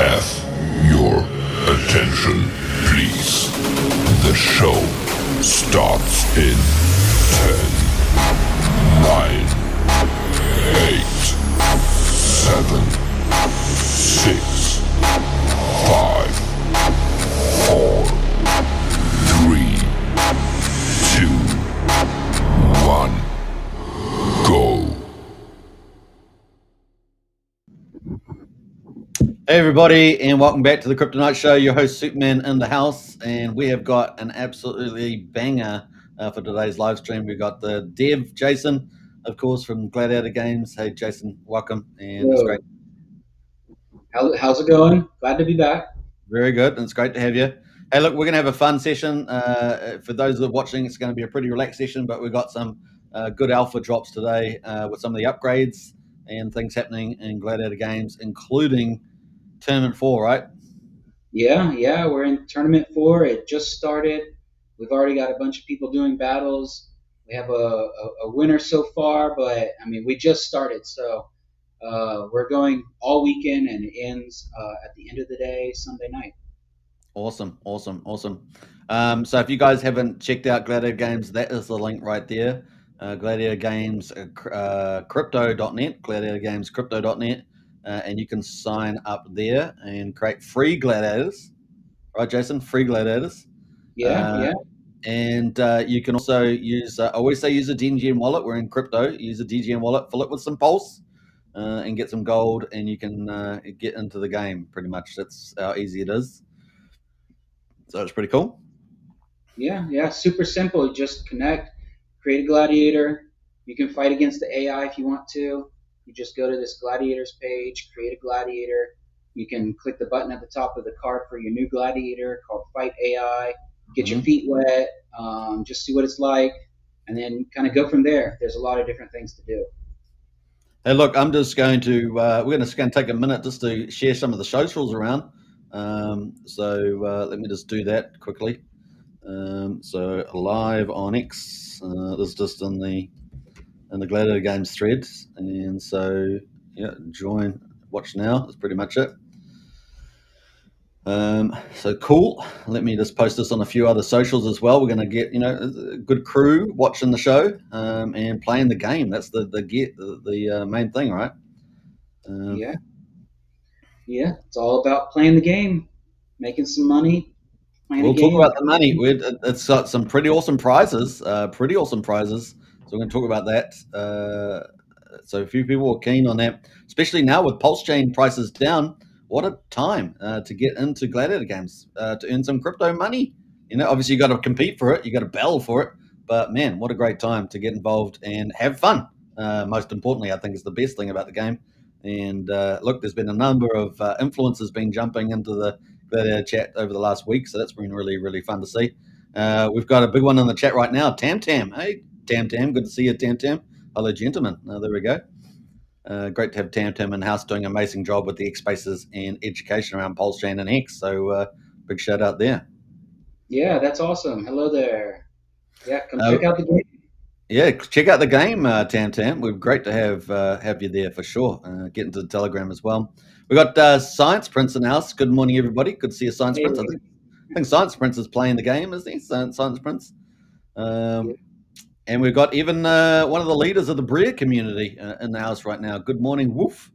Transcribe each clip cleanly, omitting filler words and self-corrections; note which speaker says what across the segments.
Speaker 1: Have your attention, please. The show starts in 10, 9, 8, 7, 6, 5, 4, 3, 2, 1, go.
Speaker 2: Hey everybody, and welcome back to the Crypto Night Show. Your host Superman in the house, and we have got an absolutely banger for today's live stream. We've got the dev Jason, of course, from Gladiator Games. Hey Jason, welcome, and
Speaker 3: Whoa.
Speaker 2: it's great.
Speaker 3: How's it going? Glad to be back.
Speaker 2: Very good, and it's great to have you. Hey, look, we're going to have a fun session. For those that are watching, it's going to be a pretty relaxed session, but we've got some good alpha drops today with some of the upgrades and things happening in Gladiator Games, including Tournament 4, right?
Speaker 3: Yeah, we're in Tournament 4. It just started. We've already got a bunch of people doing battles. We have a winner so far, but I mean, we just started, so we're going all weekend, and it ends at the end of the day, Sunday night.
Speaker 2: Awesome. So if you guys haven't checked out Gladiator Games, that is the link right there. Gladiator Games crypto.net, Gladiator Games crypto.net, and you can sign up there and create free gladiators. Right, Jason? Free gladiators.
Speaker 3: Yeah.
Speaker 2: And you can also use, I always say use a DGM wallet. We're in crypto. Use a DGM wallet, fill it with some Pulse, and get some gold, and you can get into the game pretty much. That's how easy it is. So it's pretty cool.
Speaker 3: Yeah, super simple. You just connect, create a gladiator. You can fight against the AI if you want to. You just go to this gladiators page, create a gladiator. You can click the button at the top of the card for your new gladiator called Fight AI. Get your feet wet, just see what it's like, and then kind of go from there. There's a lot of different things to do.
Speaker 2: Hey, look, I'm just going to, we're just going to take a minute just to share some of the socials around. So let me just do that quickly. So live on X, this is just in the Gladiator Games thread, and so yeah, join, watch now. That's pretty much it. So cool. Let me just post this on a few other socials as well. We're going to get a good crew watching the show and playing the game. That's the main thing, right?
Speaker 3: Yeah. It's all about playing the game, making some money.
Speaker 2: We'll talk about the money. It's got some pretty awesome prizes. So we're going to talk about that. So a few people are keen on that, especially now with Pulse Chain prices down. What a time to get into Gladiator Games to earn some crypto money. Obviously you got to compete for it, you got to battle for it, but man, what a great time to get involved and have fun. Most importantly, I think is the best thing about the game. And look, there's been a number of influencers been jumping into the Gladiator chat over the last week, so that's been really, really fun to see. We've got a big one in the chat right now, Tam. Hey, Tam, good to see you, Tam. Hello, gentlemen. There we go. Great to have Tam in the house doing an amazing job with the X Spaces and education around Pulse Chain and X. So big shout out there.
Speaker 3: Yeah, that's awesome. Hello there. Yeah, come check out the game.
Speaker 2: Yeah, check out the game, Tam. We're great to have you there for sure. Get into the Telegram as well. We got Science Prince in the house. Good morning, everybody. Good to see you, Science Prince. I think Science Prince is playing the game, isn't he? Science Prince. And we've got even one of the leaders of the Bria community in the house right now. Good morning, Woof.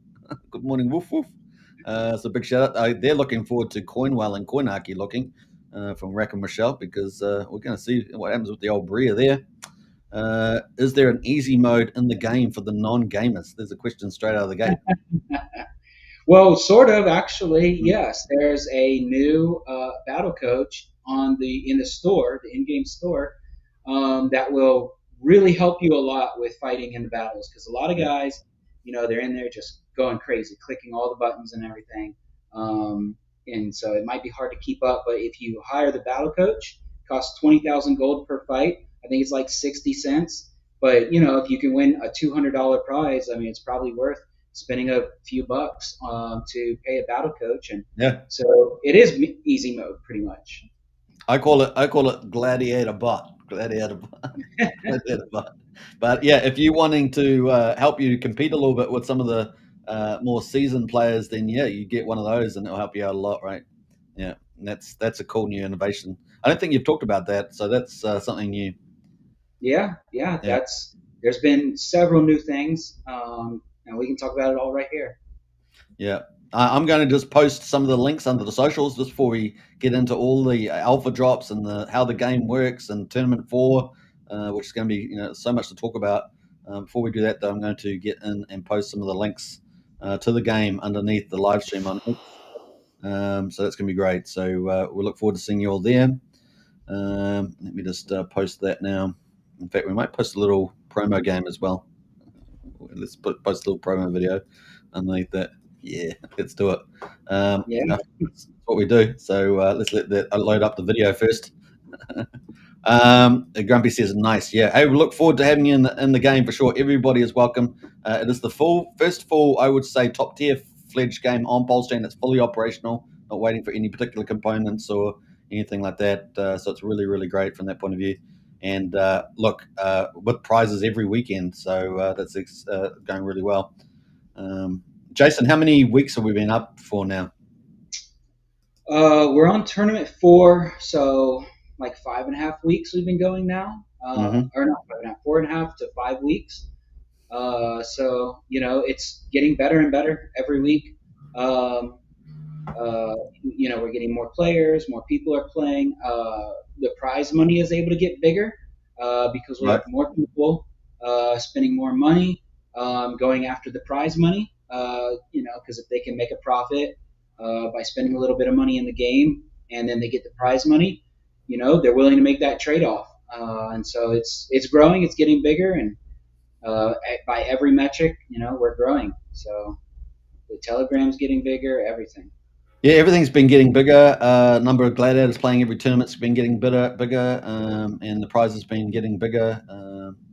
Speaker 2: Good morning, Woof. So big shout out. They're looking forward to Coinwell and Coinarchy looking from Rack and Michelle, because we're going to see what happens with the old Bria there. Is there an easy mode in the game for the non-gamers? There's a question straight out of the gate.
Speaker 3: Well, sort of, actually, yes. There's a new battle coach in the store, the in-game store, that will really help you a lot with fighting in the battles, because a lot of guys, they're in there just going crazy, clicking all the buttons and everything, and so it might be hard to keep up. But if you hire the battle coach, it costs 20,000 gold per fight. I think it's like 60 cents. But if you can win a $200 prize, I mean, it's probably worth spending a few bucks to pay a battle coach, and so it is easy mode pretty much.
Speaker 2: I call it Gladiator bot. But yeah, if you're wanting to help you compete a little bit with some of the more seasoned players, then yeah, you get one of those, and it'll help you out a lot, right? Yeah, and that's a cool new innovation. I don't think you've talked about that, so that's something new.
Speaker 3: Yeah,
Speaker 2: Yeah,
Speaker 3: there's been several new things, and we can talk about it all right here.
Speaker 2: yeah. I'm going to just post some of the links under the socials just before we get into all the alpha drops and how the game works and tournament 4, which is going to be so much to talk about. Before we do that, though, I'm going to get in and post some of the links to the game underneath the live stream on X. So that's going to be great. So we look forward to seeing you all there. Let me just post that now. In fact, we might post a little promo game as well. Let's post a little promo video underneath that. Yeah, let's do it.
Speaker 3: Yeah.
Speaker 2: That's what we do. So let's let that load up the video first. Grumpy says, nice. Yeah. Hey, we look forward to having you in the game for sure. Everybody is welcome. It is the first full, I would say, top tier fledged game on Polestar. It's fully operational, not waiting for any particular components or anything like that. So it's really, really great from that point of view. And look, with prizes every weekend. So that's going really well. Jason, how many weeks have we been up for now?
Speaker 3: We're on tournament 4, so like 5.5 weeks we've been going now. Or not 5.5, 4.5 to 5 weeks. So it's getting better and better every week. We're getting more players, more people are playing. The prize money is able to get bigger because we have more people spending more money going after the prize money. Because if they can make a profit by spending a little bit of money in the game and then they get the prize money, they're willing to make that trade-off. And so it's growing, it's getting bigger, and by every metric, we're growing. So the Telegram's getting bigger, everything.
Speaker 2: Yeah, everything's been getting bigger. Number of gladiators playing every tournament's been getting bigger, and the prizes been getting bigger.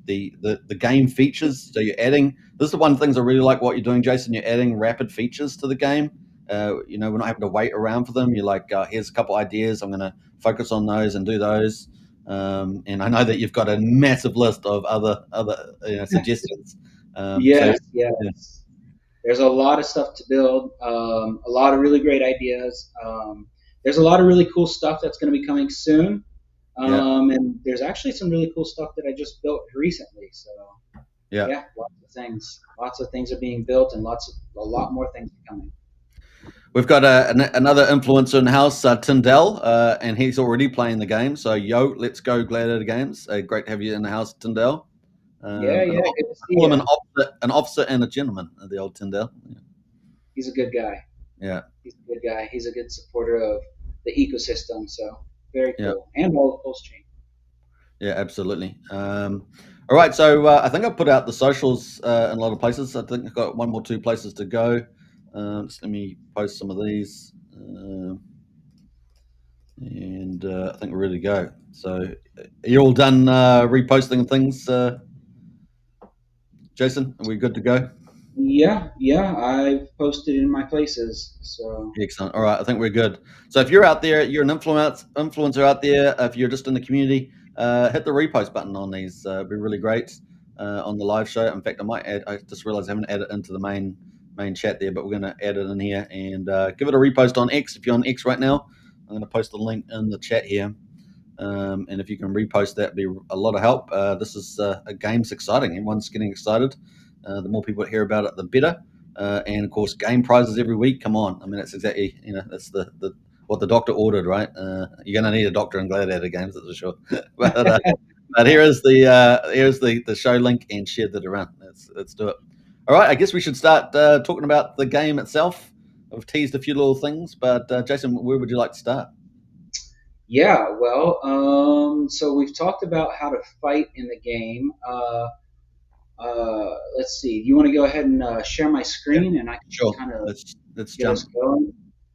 Speaker 2: The game features, so you're adding. This is the one of the things I really like what you're doing, Jason. You're adding rapid features to the game. We're not having to wait around for them. You're like, here's a couple ideas. I'm going to focus on those and do those. And I know that you've got a massive list of other suggestions.
Speaker 3: Yes.
Speaker 2: Yeah.
Speaker 3: There's a lot of stuff to build, a lot of really great ideas. There's a lot of really cool stuff that's going to be coming soon. And there's actually some really cool stuff that I just built recently. So yeah, lots of things are being built, and a lot more things are coming.
Speaker 2: We've got another influencer in the house, Tyndall, and he's already playing the game. So let's go Gladiator Games. Great to have you in the house, Tyndall.
Speaker 3: Good to see
Speaker 2: call him
Speaker 3: you.
Speaker 2: an officer and a gentleman, the old Tyndall. Yeah.
Speaker 3: He's a good guy.
Speaker 2: Yeah.
Speaker 3: He's a good guy. He's a good supporter of the ecosystem. So very cool. Yeah. And all the post chain.
Speaker 2: Yeah, absolutely. All right. So I think I've put out the socials in a lot of places. I think I've got 1 or 2 places to go. Just let me post some of these. And I think we're ready to go. So are you all done reposting things? Jason, are we good to go?
Speaker 3: Yeah, I've posted in my places. So
Speaker 2: excellent. All right, I think we're good. So if you're out there, you're an influencer out there. If you're just in the community, hit the repost button on these. It'd be really great on the live show. In fact, I might add. I just realized I haven't added it into the main chat there, but we're going to add it in here and give it a repost on X. If you're on X right now, I'm going to post the link in the chat here. And if you can repost that, it'd be a lot of help. This is a game's exciting. Everyone's getting excited. The more people hear about it, the better. And of course, game prizes every week. Come on, I mean that's exactly that's the what the doctor ordered, right? You're going to need a doctor in Gladiator games, that's for sure. but here's the show link, and share that around. Let's do it. All right, I guess we should start talking about the game itself. I've teased a few little things, but Jason, where would you like to start?
Speaker 3: Yeah, well, so we've talked about how to fight in the game. Let's see. Do you want to go ahead and share my screen, and I can kind of
Speaker 2: let's
Speaker 3: get
Speaker 2: jump.
Speaker 3: us going?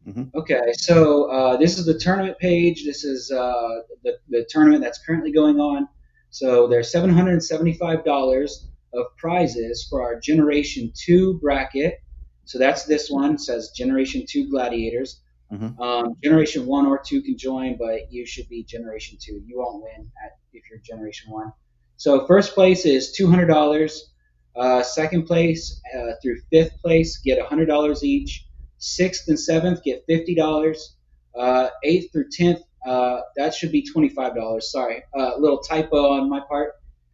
Speaker 3: Mm-hmm. Okay, so this is the tournament page. This is the tournament that's currently going on. So there's $775 of prizes for our Generation 2 bracket. So that's this one. It says Generation 2 Gladiators. Mm-hmm. Generation 1 or 2 can join, but you should be Generation 2. You won't win if you're Generation 1. So first place is $200. Second place through fifth place get $100 each. Sixth and seventh get $50. Eighth through 10th, that should be $25. Sorry, little typo on my part.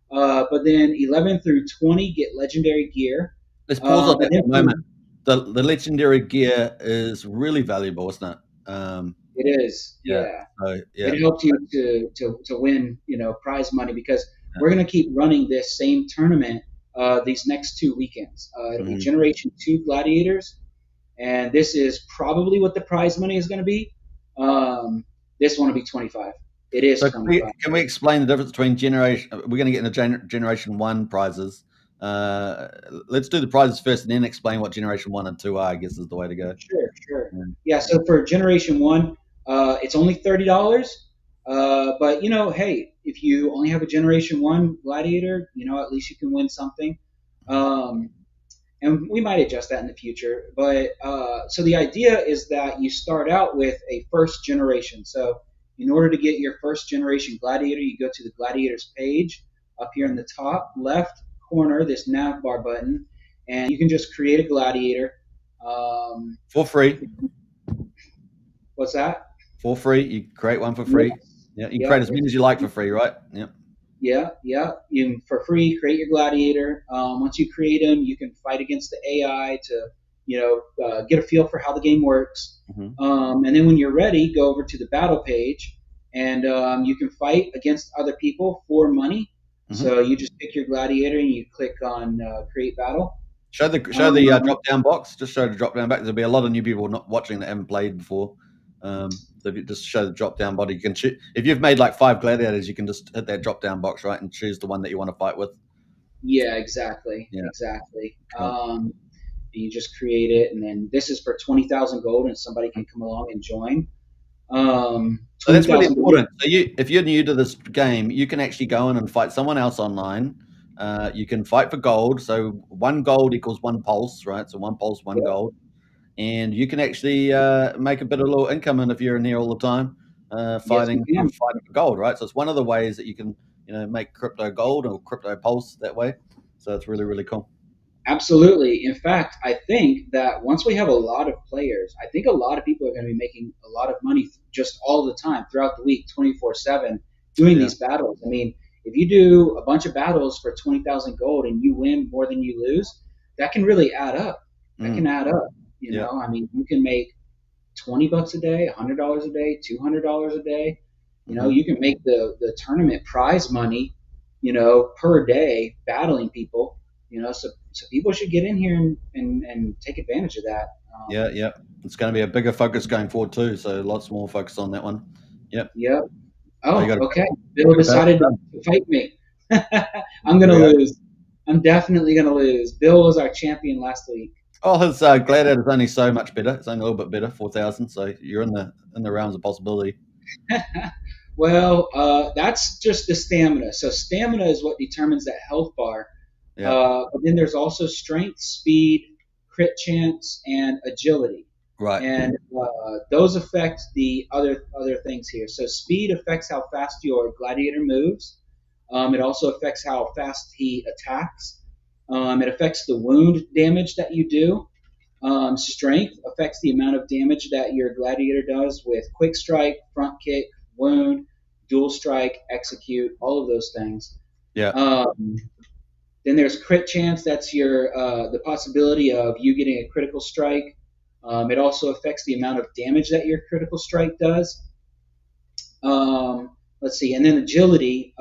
Speaker 3: But then 11 through 20 get legendary gear.
Speaker 2: Let's pause on that for a
Speaker 3: then
Speaker 2: moment. The legendary gear is really valuable, isn't it?
Speaker 3: it is,
Speaker 2: Yeah.
Speaker 3: yeah.
Speaker 2: So, yeah.
Speaker 3: It helps you to win, prize money, because we're going to keep running this same tournament these next 2 weekends. It'll be Generation 2 Gladiators, and this is probably what the prize money is going to be. This one will be 25. It is
Speaker 2: So
Speaker 3: 25.
Speaker 2: can we explain the difference between generation? We're going to get into Generation 1 prizes. Let's do the prizes first, and then explain what Generation 1 and 2 are, I guess is the way to go.
Speaker 3: Sure. Yeah, so for Generation 1, it's only $30. But, hey, if you only have a Generation 1 Gladiator, at least you can win something. And we might adjust that in the future. But so the idea is that you start out with a first generation. So in order to get your first generation Gladiator, you go to the Gladiators page up here in the top left corner, this nav bar button, and you can just create a Gladiator.
Speaker 2: For free.
Speaker 3: What's that?
Speaker 2: For free. You create one for free. Yeah, you can create as many as you like for free, right? Yep.
Speaker 3: Yeah. You can, for free, create your Gladiator. Once you create him, you can fight against the AI to, get a feel for how the game works. And then when you're ready, go over to the battle page, and you can fight against other people for money. So you just pick your Gladiator and you click on create battle.
Speaker 2: Show the drop down box. Just show the drop down box. There'll be a lot of new people not watching that haven't played before. So if you just show the drop down body, you can choose. If you've made like 5 gladiators, you can just hit that drop down box, right, and choose the one that you want to fight with.
Speaker 3: Yeah, exactly. Cool. You just create it, and then this is for 20,000 gold, and somebody can come along and join.
Speaker 2: So that's really important. So if you're new to this game, you can actually go in and fight someone else online. You can fight for gold. So 1 gold equals 1 pulse, right? So 1 pulse, 1 gold. And you can actually make a bit of a little income, and if you're in there all the time, fighting for gold, right? So it's one of the ways that you can, make crypto gold or crypto pulse that way. So it's really, really cool.
Speaker 3: Absolutely. In fact, I think that once we have a lot of players, I think a lot of people are going to be making a lot of money just all the time throughout the week, 24/7, doing these battles. I mean, if you do a bunch of battles for 20,000 gold and you win more than you lose, that can really add up. That can add up. I mean, you can make $20 a day, $100 a day, $200 a day. You can make the tournament prize money, per day battling people. So people should get in here and take advantage of that.
Speaker 2: Yeah. It's going to be a bigger focus going forward too. So lots more focus on that one. Yep.
Speaker 3: Oh, okay. Bill decided to fight me. I'm going to lose. I'm definitely going to lose. Bill was our champion last week.
Speaker 2: Oh, his Gladiator is only so much better. It's only a little bit better, 4,000. So you're in the realms of possibility.
Speaker 3: Well, that's just the stamina. So stamina is what determines that health bar. But then there's also strength, speed, crit chance, and agility.
Speaker 2: Right.
Speaker 3: And those affect the other things here. So speed affects how fast your gladiator moves. It also affects how fast he attacks. It affects the wound damage that you do. Strength affects the amount of damage that your gladiator does with quick strike, front kick, wound, dual strike, execute, all of those things.
Speaker 2: Yeah.
Speaker 3: Then there's crit chance. That's your the possibility of you getting a critical strike. It also affects the amount of damage that your critical strike does. Let's see. And then agility.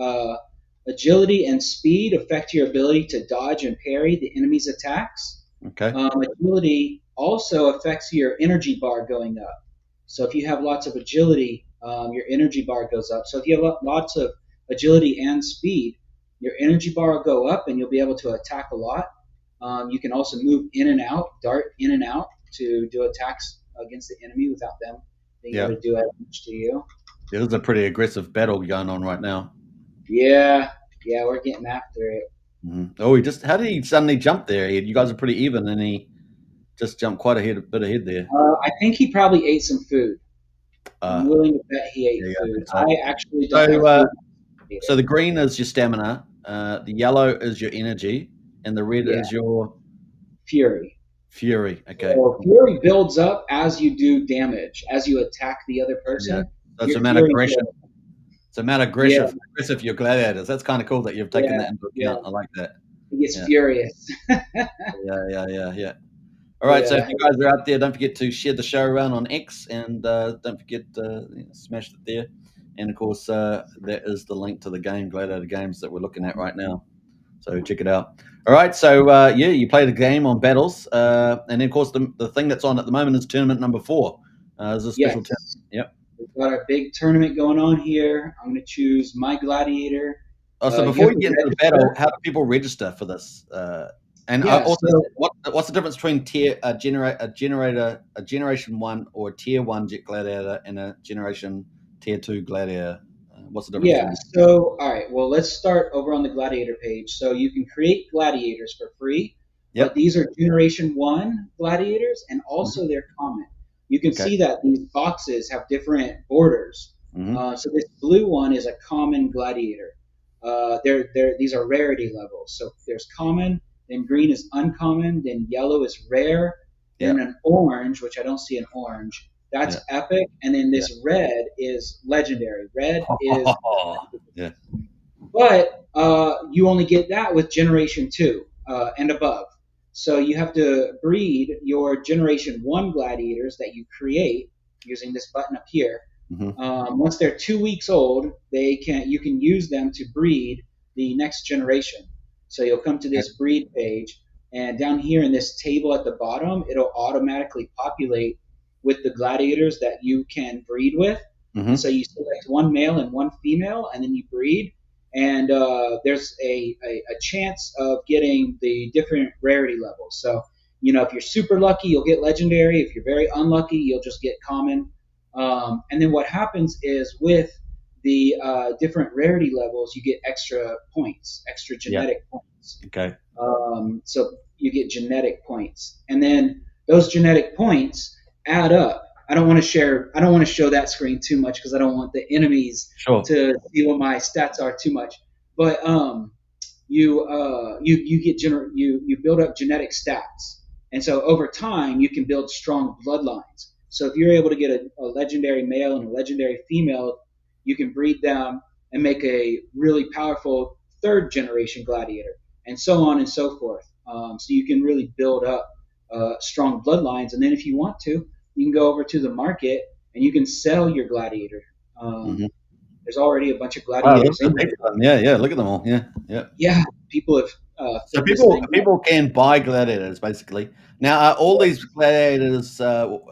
Speaker 3: Agility and speed affect your ability to dodge and parry the enemy's attacks.
Speaker 2: Okay.
Speaker 3: Agility also affects your energy bar going up. So if you have lots of agility, your energy bar goes up. So if you have lots of agility and speed, your energy bar will go up and you'll be able to attack a lot. You can also move in and out, dart in and out to do attacks against the enemy without them being able to do damage to you.
Speaker 2: Yeah, there's a pretty aggressive battle going on right now.
Speaker 3: Yeah, we're getting after it.
Speaker 2: Mm-hmm. Oh, how did he suddenly jump there? You guys are pretty even, and he just jumped quite a bit ahead there.
Speaker 3: I think he probably ate some food. I'm willing to bet he ate food. I actually don't have food.
Speaker 2: So the green is your stamina, the yellow is your energy, and the red
Speaker 3: Yeah.
Speaker 2: is your
Speaker 3: Fury.
Speaker 2: fury. Okay.
Speaker 3: So fury builds up as you do damage, as you attack the other
Speaker 2: Yeah.
Speaker 3: person.
Speaker 2: So it's
Speaker 3: Your
Speaker 2: amount of
Speaker 3: fury
Speaker 2: aggression.
Speaker 3: builds.
Speaker 2: It's amount of
Speaker 3: Yeah,
Speaker 2: aggressive your gladiators. That's kind of cool that you've taken
Speaker 3: yeah,
Speaker 2: that into
Speaker 3: yeah.
Speaker 2: account. I like that.
Speaker 3: He gets
Speaker 2: Yeah.
Speaker 3: furious.
Speaker 2: Yeah. All right. So if
Speaker 3: Yeah,
Speaker 2: you guys are out there, don't forget to share the show around on X, and don't forget smash it there. And of course, that is the link to the game, Gladiator Games, that we're looking at right now. So check it out. All right. So you play the game on battles, and then of course the thing that's on at the moment is tournament number 4. There's a special tournament.
Speaker 3: yes.
Speaker 2: Yep.
Speaker 3: We've got our big tournament going on here. I'm going to choose my gladiator.
Speaker 2: Oh, so
Speaker 3: You
Speaker 2: before
Speaker 3: have
Speaker 2: we
Speaker 3: to
Speaker 2: get into the battle,
Speaker 3: register.
Speaker 2: how do people register for this? And
Speaker 3: Yeah,
Speaker 2: also,
Speaker 3: so
Speaker 2: what's the difference between a generation 1 or tier 1 jet gladiator and a generation tier 2 gladiator? What's the difference
Speaker 3: yeah,
Speaker 2: between?
Speaker 3: so all right. Well, let's start over on the gladiator page. So you can create gladiators for free, but
Speaker 2: Yep.
Speaker 3: these are generation 1 gladiators, and also they're common. You can
Speaker 2: Okay.
Speaker 3: see that these boxes have different borders.
Speaker 2: Mm-hmm.
Speaker 3: So this blue one is a common gladiator. These are rarity levels. So there's common, then green is uncommon, then yellow is rare, then
Speaker 2: Yeah.
Speaker 3: an orange, which I don't see an orange. That's
Speaker 2: Yeah.
Speaker 3: epic, and then this red is legendary. Red is,
Speaker 2: Yeah.
Speaker 3: but you only get that with generation 2 and above. So you have to breed your generation 1 gladiators that you create using this button up here.
Speaker 2: Mm-hmm.
Speaker 3: Once they're 2 weeks old, you can use them to breed the next generation. So you'll come to this breed page, and down here in this table at the bottom, it'll automatically populate with the gladiators that you can breed with.
Speaker 2: Mm-hmm.
Speaker 3: And so you select one male and one female, and then you breed. And there's a chance of getting the different rarity levels. So, if you're super lucky, you'll get legendary. If you're very unlucky, you'll just get common. And then what happens is with the different rarity levels, you get extra points, extra genetic points.
Speaker 2: Okay.
Speaker 3: So you get genetic points, and then those genetic points add up. I don't want to show that screen too much because I don't want the enemies to see what my stats are too much. But you build up genetic stats, and so over time you can build strong bloodlines. So if you're able to get a legendary male and a legendary female, you can breed them and make a really powerful 3rd generation gladiator, and so on and so forth. So you can really build up strong bloodlines, and then if you want to, you can go over to the market and you can sell your gladiator. There's already a bunch of gladiators in there.
Speaker 2: Yeah. Look at them all. Yeah.
Speaker 3: Yeah, people have.
Speaker 2: So people can buy gladiators basically. Now, are all these gladiators all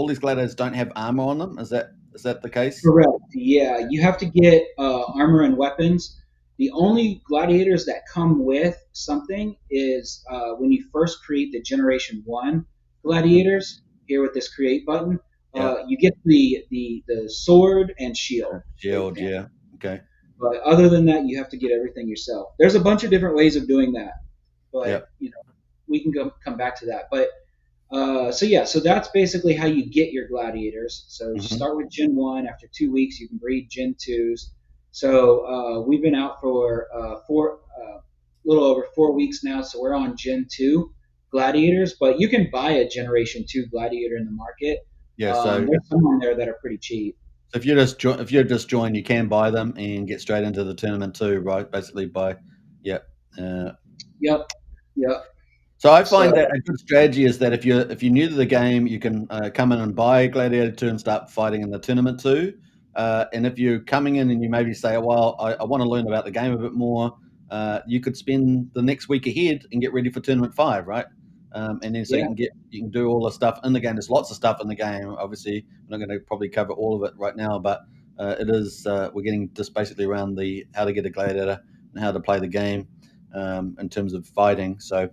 Speaker 2: these gladiators don't have armor on them? Is that the case?
Speaker 3: Correct. Yeah, you have to get armor and weapons. The only gladiators that come with something is when you first create the Generation 1 gladiators. Here with this create button, you get the sword and shield.
Speaker 2: Shield, yeah. Okay.
Speaker 3: But other than that, you have to get everything yourself. There's a bunch of different ways of doing that, but we can come back to that. But so that's basically how you get your gladiators. So start with Gen 1. After 2 weeks, you can breed Gen 2s. So we've been out for little over 4 weeks now. So we're on Gen 2 gladiators, but you can buy a Generation 2 gladiator in the market.
Speaker 2: Yeah, so
Speaker 3: there's some on there that are pretty cheap.
Speaker 2: So if you're just joined, you can buy them and get straight into the tournament too, right? Basically,
Speaker 3: Yep.
Speaker 2: So I find that a good strategy is that if you're new to the game, you can come in and buy Gladiator 2 and start fighting in the tournament too. And if you're coming in and you maybe say, well, I want to learn about the game a bit more, you could spend the next week ahead and get ready for tournament 5, right? And then so you can do all the stuff in the game. There's lots of stuff in the game. Obviously, I'm not going to probably cover all of it right now, but it is we're getting just basically around the how to get a gladiator and how to play the game in terms of fighting. So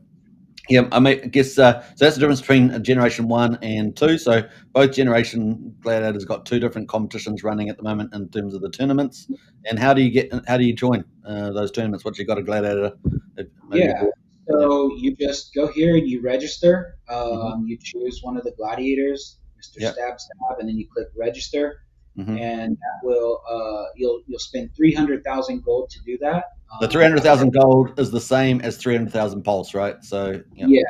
Speaker 2: yeah, I guess so that's the difference between Generation 1 and 2. So both Generation Gladiators got 2 different competitions running at the moment in terms of the tournaments. And how do you join those tournaments? Once you got a Gladiator?
Speaker 3: So you just go here and you register. You choose one of the gladiators, Mr. Stab, and then you click register, and that will you'll spend 300,000 gold to do that.
Speaker 2: The 300,000 gold is the same as 300,000 pulse, right? So
Speaker 3: yeah.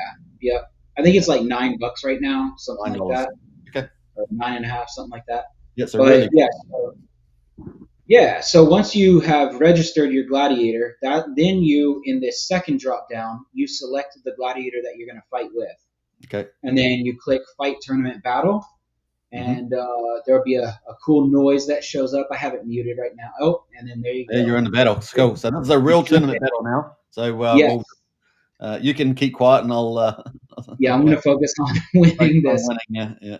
Speaker 3: I think it's like $9 right now, something like
Speaker 2: $9.
Speaker 3: that,
Speaker 2: Okay.
Speaker 3: or 9.5, something like that.
Speaker 2: Yeah, so
Speaker 3: But
Speaker 2: really
Speaker 3: yeah, so once you have registered your gladiator, then you in this second drop down, you select the gladiator that you're going to fight with,
Speaker 2: okay.
Speaker 3: and then you click Fight Tournament Battle,
Speaker 2: Mm-hmm.
Speaker 3: and there'll be a cool noise that shows up. I have it muted right now. Oh, and then there you go.
Speaker 2: Yeah, you're in the battle. Cool. So this is a real tournament battle now. So
Speaker 3: Yes.
Speaker 2: you can keep quiet, and I'll.
Speaker 3: Yeah, I'm going to focus on winning this.
Speaker 2: Yeah.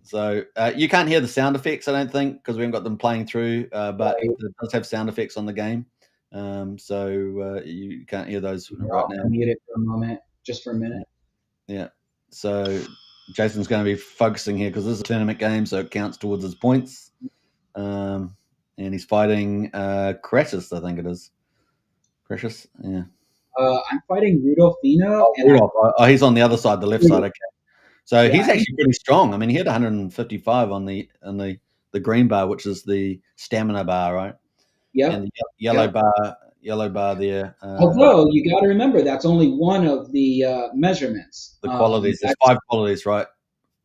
Speaker 2: So you can't hear the sound effects, I don't think, because we haven't got them playing through. But
Speaker 3: Right.
Speaker 2: it does have sound effects on the game, so you can't hear those right now.
Speaker 3: I'll mute it for a moment, just for a minute.
Speaker 2: Yeah. So Jason's going to be focusing here because this is a tournament game, so it counts towards his points. And he's fighting Crassus, I think it is. Crassus, yeah.
Speaker 3: I'm fighting Rudolfino.
Speaker 2: Rudolph. He's on the other side, the left side. Okay. So
Speaker 3: Yeah,
Speaker 2: he's actually pretty strong. I mean, he had 155 on the green bar, which is the stamina bar, right?
Speaker 3: Yep.
Speaker 2: And the yellow bar there.
Speaker 3: Although you got to remember that's only one of the measurements.
Speaker 2: The qualities. There's 5 qualities, right?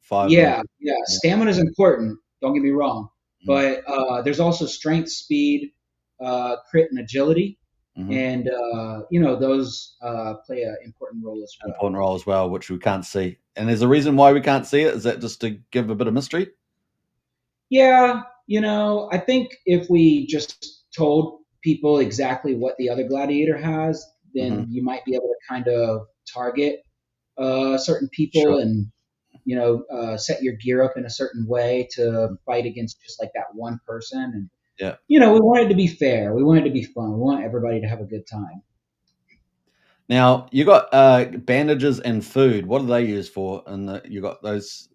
Speaker 2: 5.
Speaker 3: Yeah. Stamina is important. Don't get me wrong, but there's also strength, speed, crit, and agility. Mm-hmm. And those play an important role as well.
Speaker 2: Important role as well, which we can't see. And there's a reason why we can't see it. Is that just to give a bit of mystery?
Speaker 3: Yeah, I think if we just told people exactly what the other gladiator has, then you might be able to kind of target certain people and set your gear up in a certain way to fight against just like that one person. And we want it to be fair. We want it to be fun. We want everybody to have a good time.
Speaker 2: Now, you got bandages and food. What do they use for? And you got those.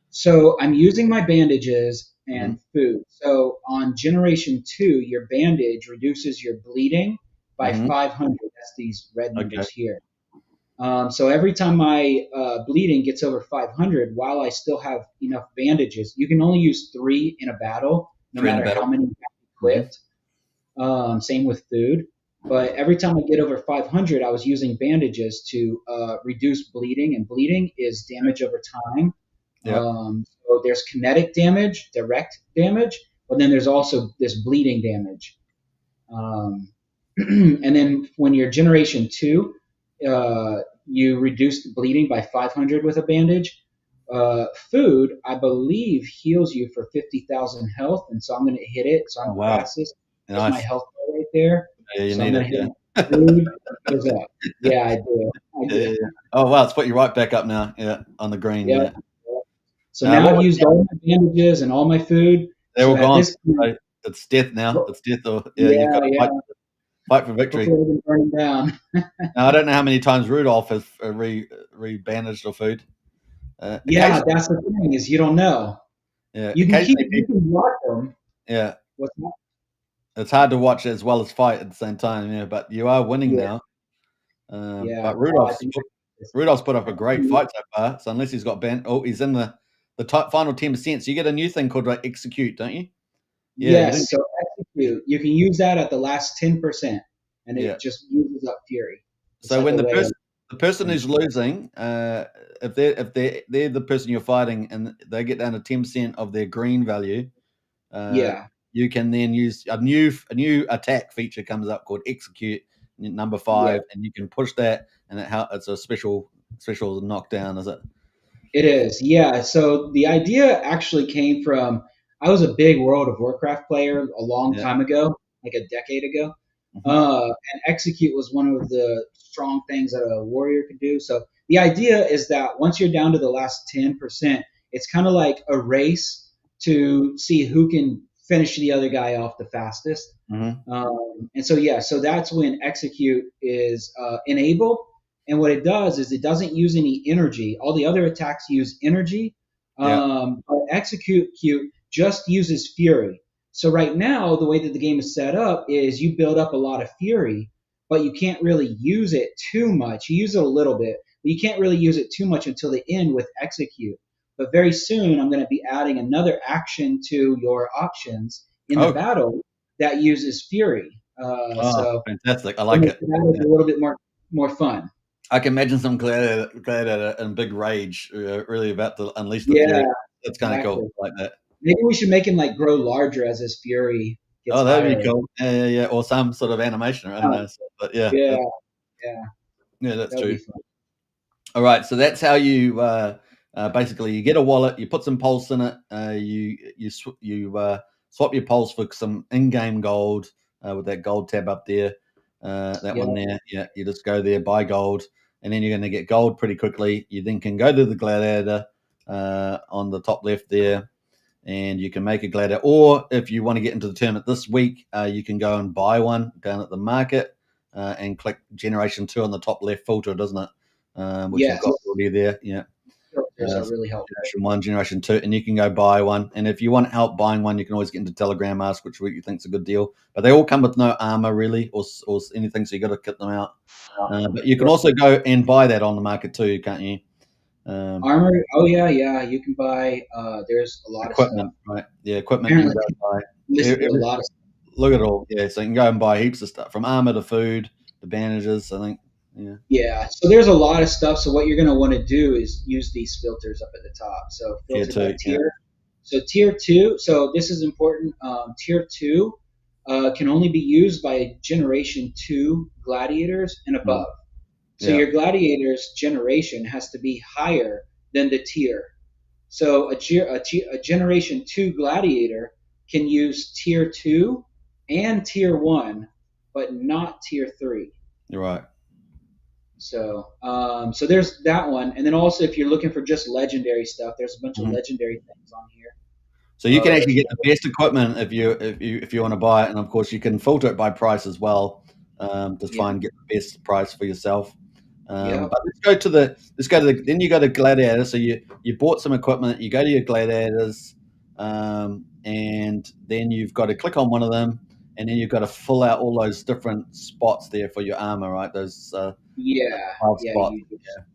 Speaker 3: So I'm using my bandages and food. So on Generation 2, your bandage reduces your bleeding by 500. That's these red numbers here. So every time my bleeding gets over 500, while I still have enough bandages, you can only use 3 in a battle, no matter how many you have equipped. Same with food. But every time I get over 500, I was using bandages to reduce bleeding, and bleeding is damage over time. So there's kinetic damage, direct damage, but then there's also this bleeding damage. And then when you're Generation 2, you reduce the bleeding by 500 with a bandage. Food, I believe, heals you for 50,000 health, and so I'm going to hit it. So I'm fastest. There's my health right there.
Speaker 2: Yeah, you
Speaker 3: so
Speaker 2: need
Speaker 3: it. Food goes up. Yeah, I do.
Speaker 2: Yeah. Oh wow, it's put you right back up now. Yeah, on the green. Yeah.
Speaker 3: So now I've used all my bandages and all my food.
Speaker 2: They're all gone. It's death now. It's death. You've got to fight for victory.
Speaker 3: Burn down.
Speaker 2: Now, I don't know how many times Rudolph has re-bandaged or food.
Speaker 3: That's the thing is you don't know.
Speaker 2: Yeah,
Speaker 3: you can watch them.
Speaker 2: Yeah.
Speaker 3: What's that?
Speaker 2: It's hard to watch as well as fight at the same time. Yeah, but you are winning now. But Rudolph's put up a great fight so far. So unless he's got he's in the final 10%. So you get a new thing called execute, don't you?
Speaker 3: Yes. So execute. You can use that at the last 10%, and it just uses up fury.
Speaker 2: It's so when the person who's losing, if they're the person you're fighting, and they get down to 10% of their green value, you can then use a new attack feature comes up called execute number 5, and you can push that, and it's a special knockdown, is it?
Speaker 3: It is, yeah. So the idea actually came from, I was a big World of Warcraft player a long time ago, like a decade ago. And execute was one of the strong things that a warrior could do. So the idea is that once you're down to the last 10%, it's kind of like a race to see who can finish the other guy off the fastest. And so that's when execute is enabled. And what it does is it doesn't use any energy. All the other attacks use energy. But execute just uses fury. So right now, the way that the game is set up is you build up a lot of fury, but you can't really use it too much. You use it a little bit, but you can't really use it too much until the end with execute. But very soon, I'm going to be adding another action to your options in the battle that uses fury.
Speaker 2: Oh,
Speaker 3: So
Speaker 2: fantastic! I
Speaker 3: it
Speaker 2: like
Speaker 3: makes
Speaker 2: it.
Speaker 3: the battles
Speaker 2: Yeah.
Speaker 3: a little bit more fun.
Speaker 2: I can imagine some gladiator in big rage, really about to unleash the
Speaker 3: Yeah,
Speaker 2: fury. That's kind of cool.
Speaker 3: exactly.
Speaker 2: I like that.
Speaker 3: Maybe we should make him like grow larger as his fury gets
Speaker 2: Oh, that'd be
Speaker 3: higher.
Speaker 2: cool. Yeah. Or some sort of animation. I don't know. But yeah,
Speaker 3: Yeah, yeah,
Speaker 2: that's
Speaker 3: that would be
Speaker 2: true.
Speaker 3: fun.
Speaker 2: All right, so that's how you basically you get a wallet, you put some pulse in it, you swap your pulse for some in-game gold with that gold tab up there, that
Speaker 3: Yeah,
Speaker 2: one there. Yeah, you just go there, buy gold, and then you're going to get gold pretty quickly. You then can go to the Gladiator on the top left there, and you can make a Gladiator. Or if you want to get into the tournament this week, you can go and buy one down at the market and click Generation 2 on the top left filter, doesn't it? Which has
Speaker 3: yes,
Speaker 2: got already there. Yeah.
Speaker 3: filters are really helpful.
Speaker 2: Generation 1, Generation 2, and you can go buy one. And if you want help buying one, you can always get into Telegram Ask, which you think's a good deal. But they all come with no armor really, or anything, so you got to kit them out. But you can also go and buy that on the market too, can't you?
Speaker 3: Armor. Oh yeah. You can buy. There's a lot of stuff.
Speaker 2: Equipment, right? Yeah, equipment you can
Speaker 3: Apparently,
Speaker 2: go buy.
Speaker 3: listed a lot of stuff.
Speaker 2: Look at it all. Yeah, so you can go and buy heaps of stuff, from armor to food to bandages. I think. Yeah.
Speaker 3: Yeah, so there's a lot of stuff. So what you're going to want to do is use these filters up at the top. So filter by tier.
Speaker 2: Yeah.
Speaker 3: So tier 2. So this is important. Tier 2 can only be used by Generation 2 gladiators and above. So your gladiator's generation has to be higher than the tier. So a Generation 2 gladiator can use tier 2 and tier 1, but not tier 3.
Speaker 2: You're right.
Speaker 3: So so there's that one. And then also if you're looking for just legendary stuff, there's a bunch of legendary things on here.
Speaker 2: So you can actually get the best equipment if you want to buy it, and of course you can filter it by price as well to try and get the best price for yourself. But let's go to then you go to Gladiator. So you bought some equipment, you go to your Gladiators, and then you've got to click on one of them, and then you've got to fill out all those different spots there for your armor, right? Those 12 spots.
Speaker 3: You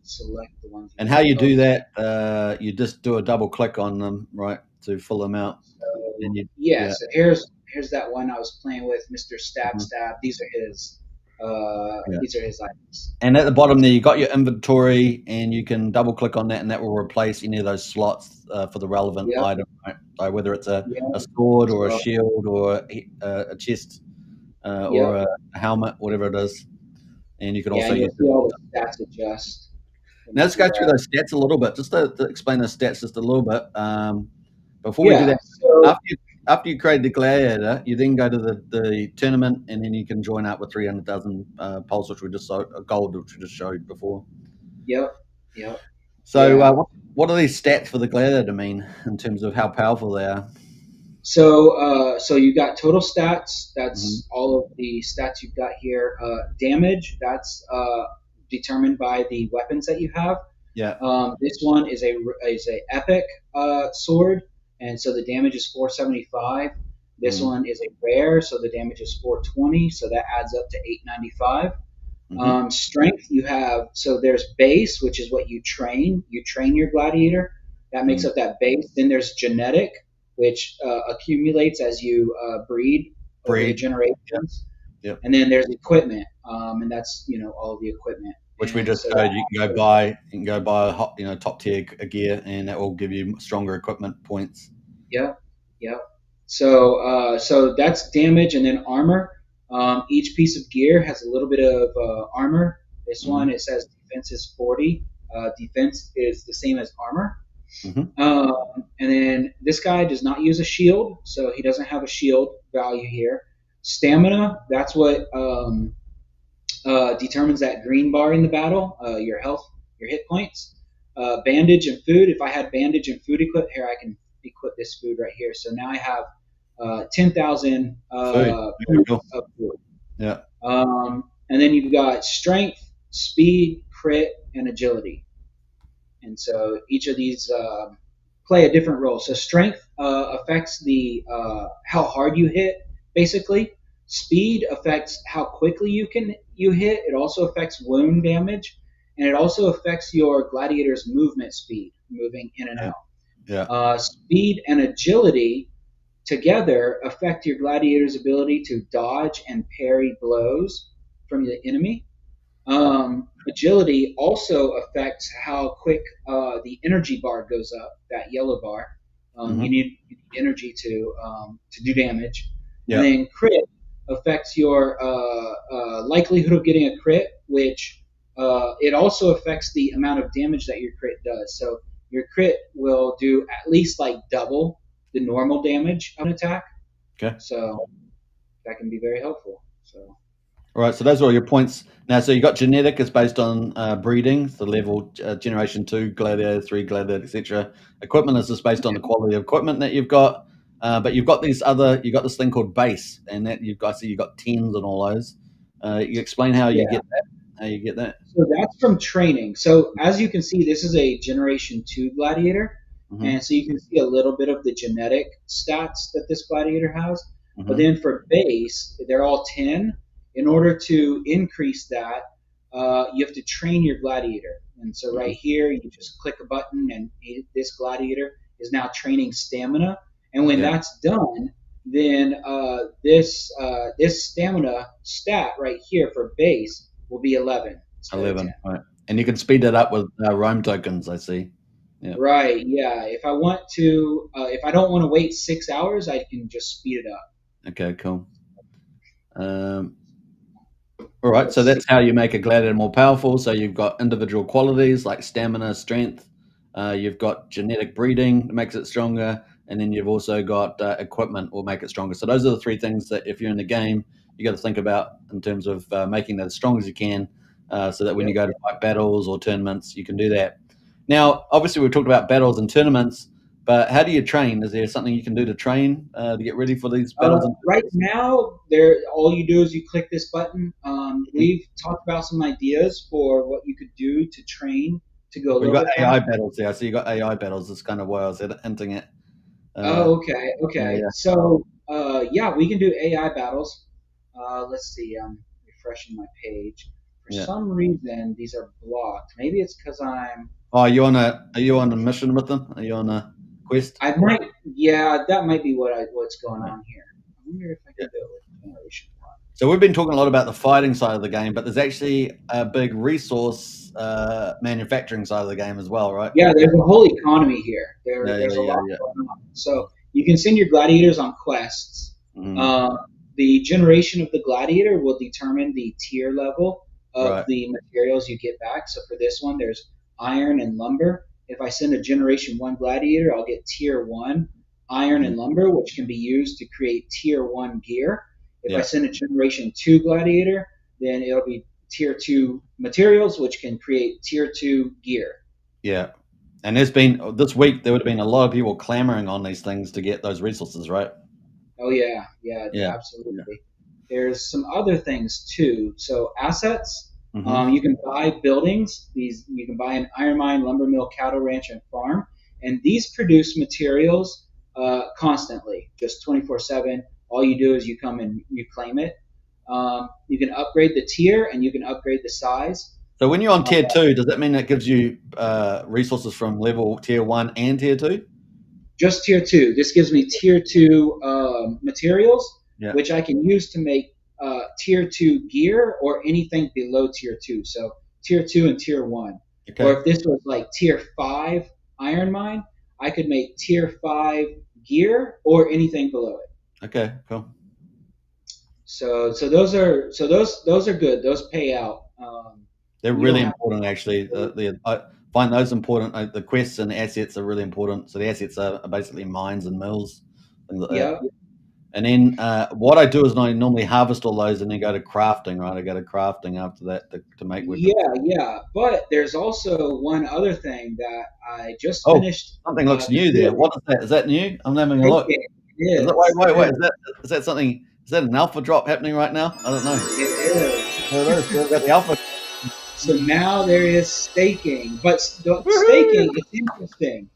Speaker 3: select the ones.
Speaker 2: And how you do that, you just do a double click on them, right, to fill them out.
Speaker 3: So here's that one I was playing with, Mr. Stab. These are his. These are his items.
Speaker 2: And at the bottom there, you got your inventory, and you can double click on that, and that will replace any of those slots for the relevant item, right? So whether it's a sword or a shield or a chest or a helmet, whatever it is. And you can also use
Speaker 3: all the stats adjust.
Speaker 2: Now let's go through those stats a little bit, just to explain those stats just a little bit. Before we do that,
Speaker 3: so,
Speaker 2: after you create the Gladiator, you then go to the tournament, and then you can join up with 300,000 pulse, which we just gold, which we just showed before.
Speaker 3: Yep.
Speaker 2: So what are these stats for the Gladiator mean in terms of how powerful they are?
Speaker 3: So you got total stats. That's all of the stats you've got here. Damage. That's determined by the weapons that you have.
Speaker 2: Yeah.
Speaker 3: This one is a epic sword, and so the damage is 475. This one is a rare, so the damage is 420. So that adds up to 895. Strength, you have, so there's base, which is what you train. You train your gladiator. That makes up that base. Then there's genetic, which accumulates as you breed over the generations.
Speaker 2: Yep.
Speaker 3: And then there's equipment, and that's all the equipment.
Speaker 2: Which we just showed. You can go buy. Top tier gear, and that will give you stronger equipment points.
Speaker 3: Yep. So that's damage, and then armor. Each piece of gear has a little bit of armor. This one, it says defense is 40. Defense is the same as armor. And then this guy does not use a shield, so he doesn't have a shield value here. Stamina, that's what determines that green bar in the battle, your health, your hit points. Bandage and food, if I had bandage and food equipped, here I can equip this food right here. So now I have 10,000 of food.
Speaker 2: Yeah.
Speaker 3: And then you've got strength, speed, crit, and agility. And so each of these play a different role. So strength affects the how hard you hit, basically. Speed affects how quickly you hit. It also affects wound damage, and it also affects your gladiator's movement speed, moving in and out.
Speaker 2: Yeah.
Speaker 3: Speed and agility together affect your gladiator's ability to dodge and parry blows from the enemy. Agility also affects how quick the energy bar goes up, that yellow bar. You need energy to do damage.
Speaker 2: Yeah.
Speaker 3: And then crit affects your likelihood of getting a crit, which it also affects the amount of damage that your crit does. So your crit will do at least like double the normal damage of an attack.
Speaker 2: Okay.
Speaker 3: So that can be very helpful. So.
Speaker 2: All right, so those are all your points. Now, so you got genetic is based on breeding, the level generation 2, Gladiator 3, Gladiator, etc. Equipment is just based on the quality of equipment that you've got. But you've got these you got this thing called base, and that you've got tens and all those. You explain how you get that. How you get that?
Speaker 3: So that's from training. So as you can see, this is a Generation 2 Gladiator. And so you can see a little bit of the genetic stats that this Gladiator has. But then for base, they're all 10. In order to increase that, you have to train your Gladiator. And so right here, you just click a button, and this Gladiator is now training stamina. And when that's done, then this stamina stat right here for base will be 11.
Speaker 2: 11, right. And you can speed it up with Rome tokens, I see. Yeah.
Speaker 3: Right, yeah. If I want to, if I don't want to wait 6 hours, I can just speed it up.
Speaker 2: Okay, cool. All right, so that's how you make a gladiator more powerful. So you've got individual qualities like stamina, strength. You've got genetic breeding that makes it stronger. And then you've also got equipment will make it stronger. So those are the three things that if you're in the game, you got to think about in terms of making that as strong as you can so that when you go to fight battles or tournaments, you can do that. Now, obviously, we've talked about battles and tournaments, but how do you train? Is there something you can do to train to get ready for these battles?
Speaker 3: Right now, all you do is you click this button. We've talked about some ideas for what you could do to train to go a little bit
Speaker 2: AI
Speaker 3: faster.
Speaker 2: battles there. So you got AI battles. That's kind of why I was hinting at.
Speaker 3: Okay.
Speaker 2: Yeah.
Speaker 3: So, we can do AI battles. Let's see. I'm refreshing my page. For some reason, these are blocked. Maybe it's because I'm.
Speaker 2: Oh, are you on a mission with them? Are you on a quest?
Speaker 3: I might. Yeah, that might be what's going on here. I wonder if I can do it with Generation 1.
Speaker 2: So we've been talking a lot about the fighting side of the game, but there's actually a big resource manufacturing side of the game as well, right?
Speaker 3: Yeah, there's a whole economy here. There's a lot going on. So you can send your gladiators on quests. The generation of the gladiator will determine the tier level of the materials you get back. So for this one, there's iron and lumber. If I send a Generation 1 gladiator, I'll get tier 1 iron and lumber, which can be used to create tier 1 gear. If I send a Generation 2 gladiator, then it'll be tier 2 materials, which can create tier 2 gear.
Speaker 2: Yeah. And there's been this week, there would have been a lot of people clamoring on these things to get those resources, right?
Speaker 3: Oh, yeah, absolutely. Yeah. There's some other things too. So assets, you can buy buildings. You can buy an iron mine, lumber mill, cattle ranch, and farm. And these produce materials constantly, just 24/7. All you do is you come and you claim it. You can upgrade the tier and you can upgrade the size.
Speaker 2: So when you're on tier 2, does that mean that gives you resources from level tier 1 and tier 2?
Speaker 3: Just tier 2. This gives me tier 2 materials, which I can use to make tier 2 gear or anything below tier 2. So tier 2 and tier 1. Okay. Or if this was like tier 5 iron mine, I could make tier 5 gear or anything below it.
Speaker 2: Okay, cool.
Speaker 3: So those are good. Those pay out.
Speaker 2: They're really important, actually. I find those important. The quests and assets are really important. So the assets are basically mines and mills, things like that. And then what I do is I normally harvest all those and then go to crafting, right? I go to crafting after that to make weapons.
Speaker 3: Yeah. But there's also one other thing that I just finished.
Speaker 2: Something looks new there. What is that? Is that new? I'm having a look.
Speaker 3: It is.
Speaker 2: Wait. Is that something? Is that an alpha drop happening right now? I don't know.
Speaker 3: It is.
Speaker 2: We've got the alpha.
Speaker 3: So now there is staking, but staking is interesting.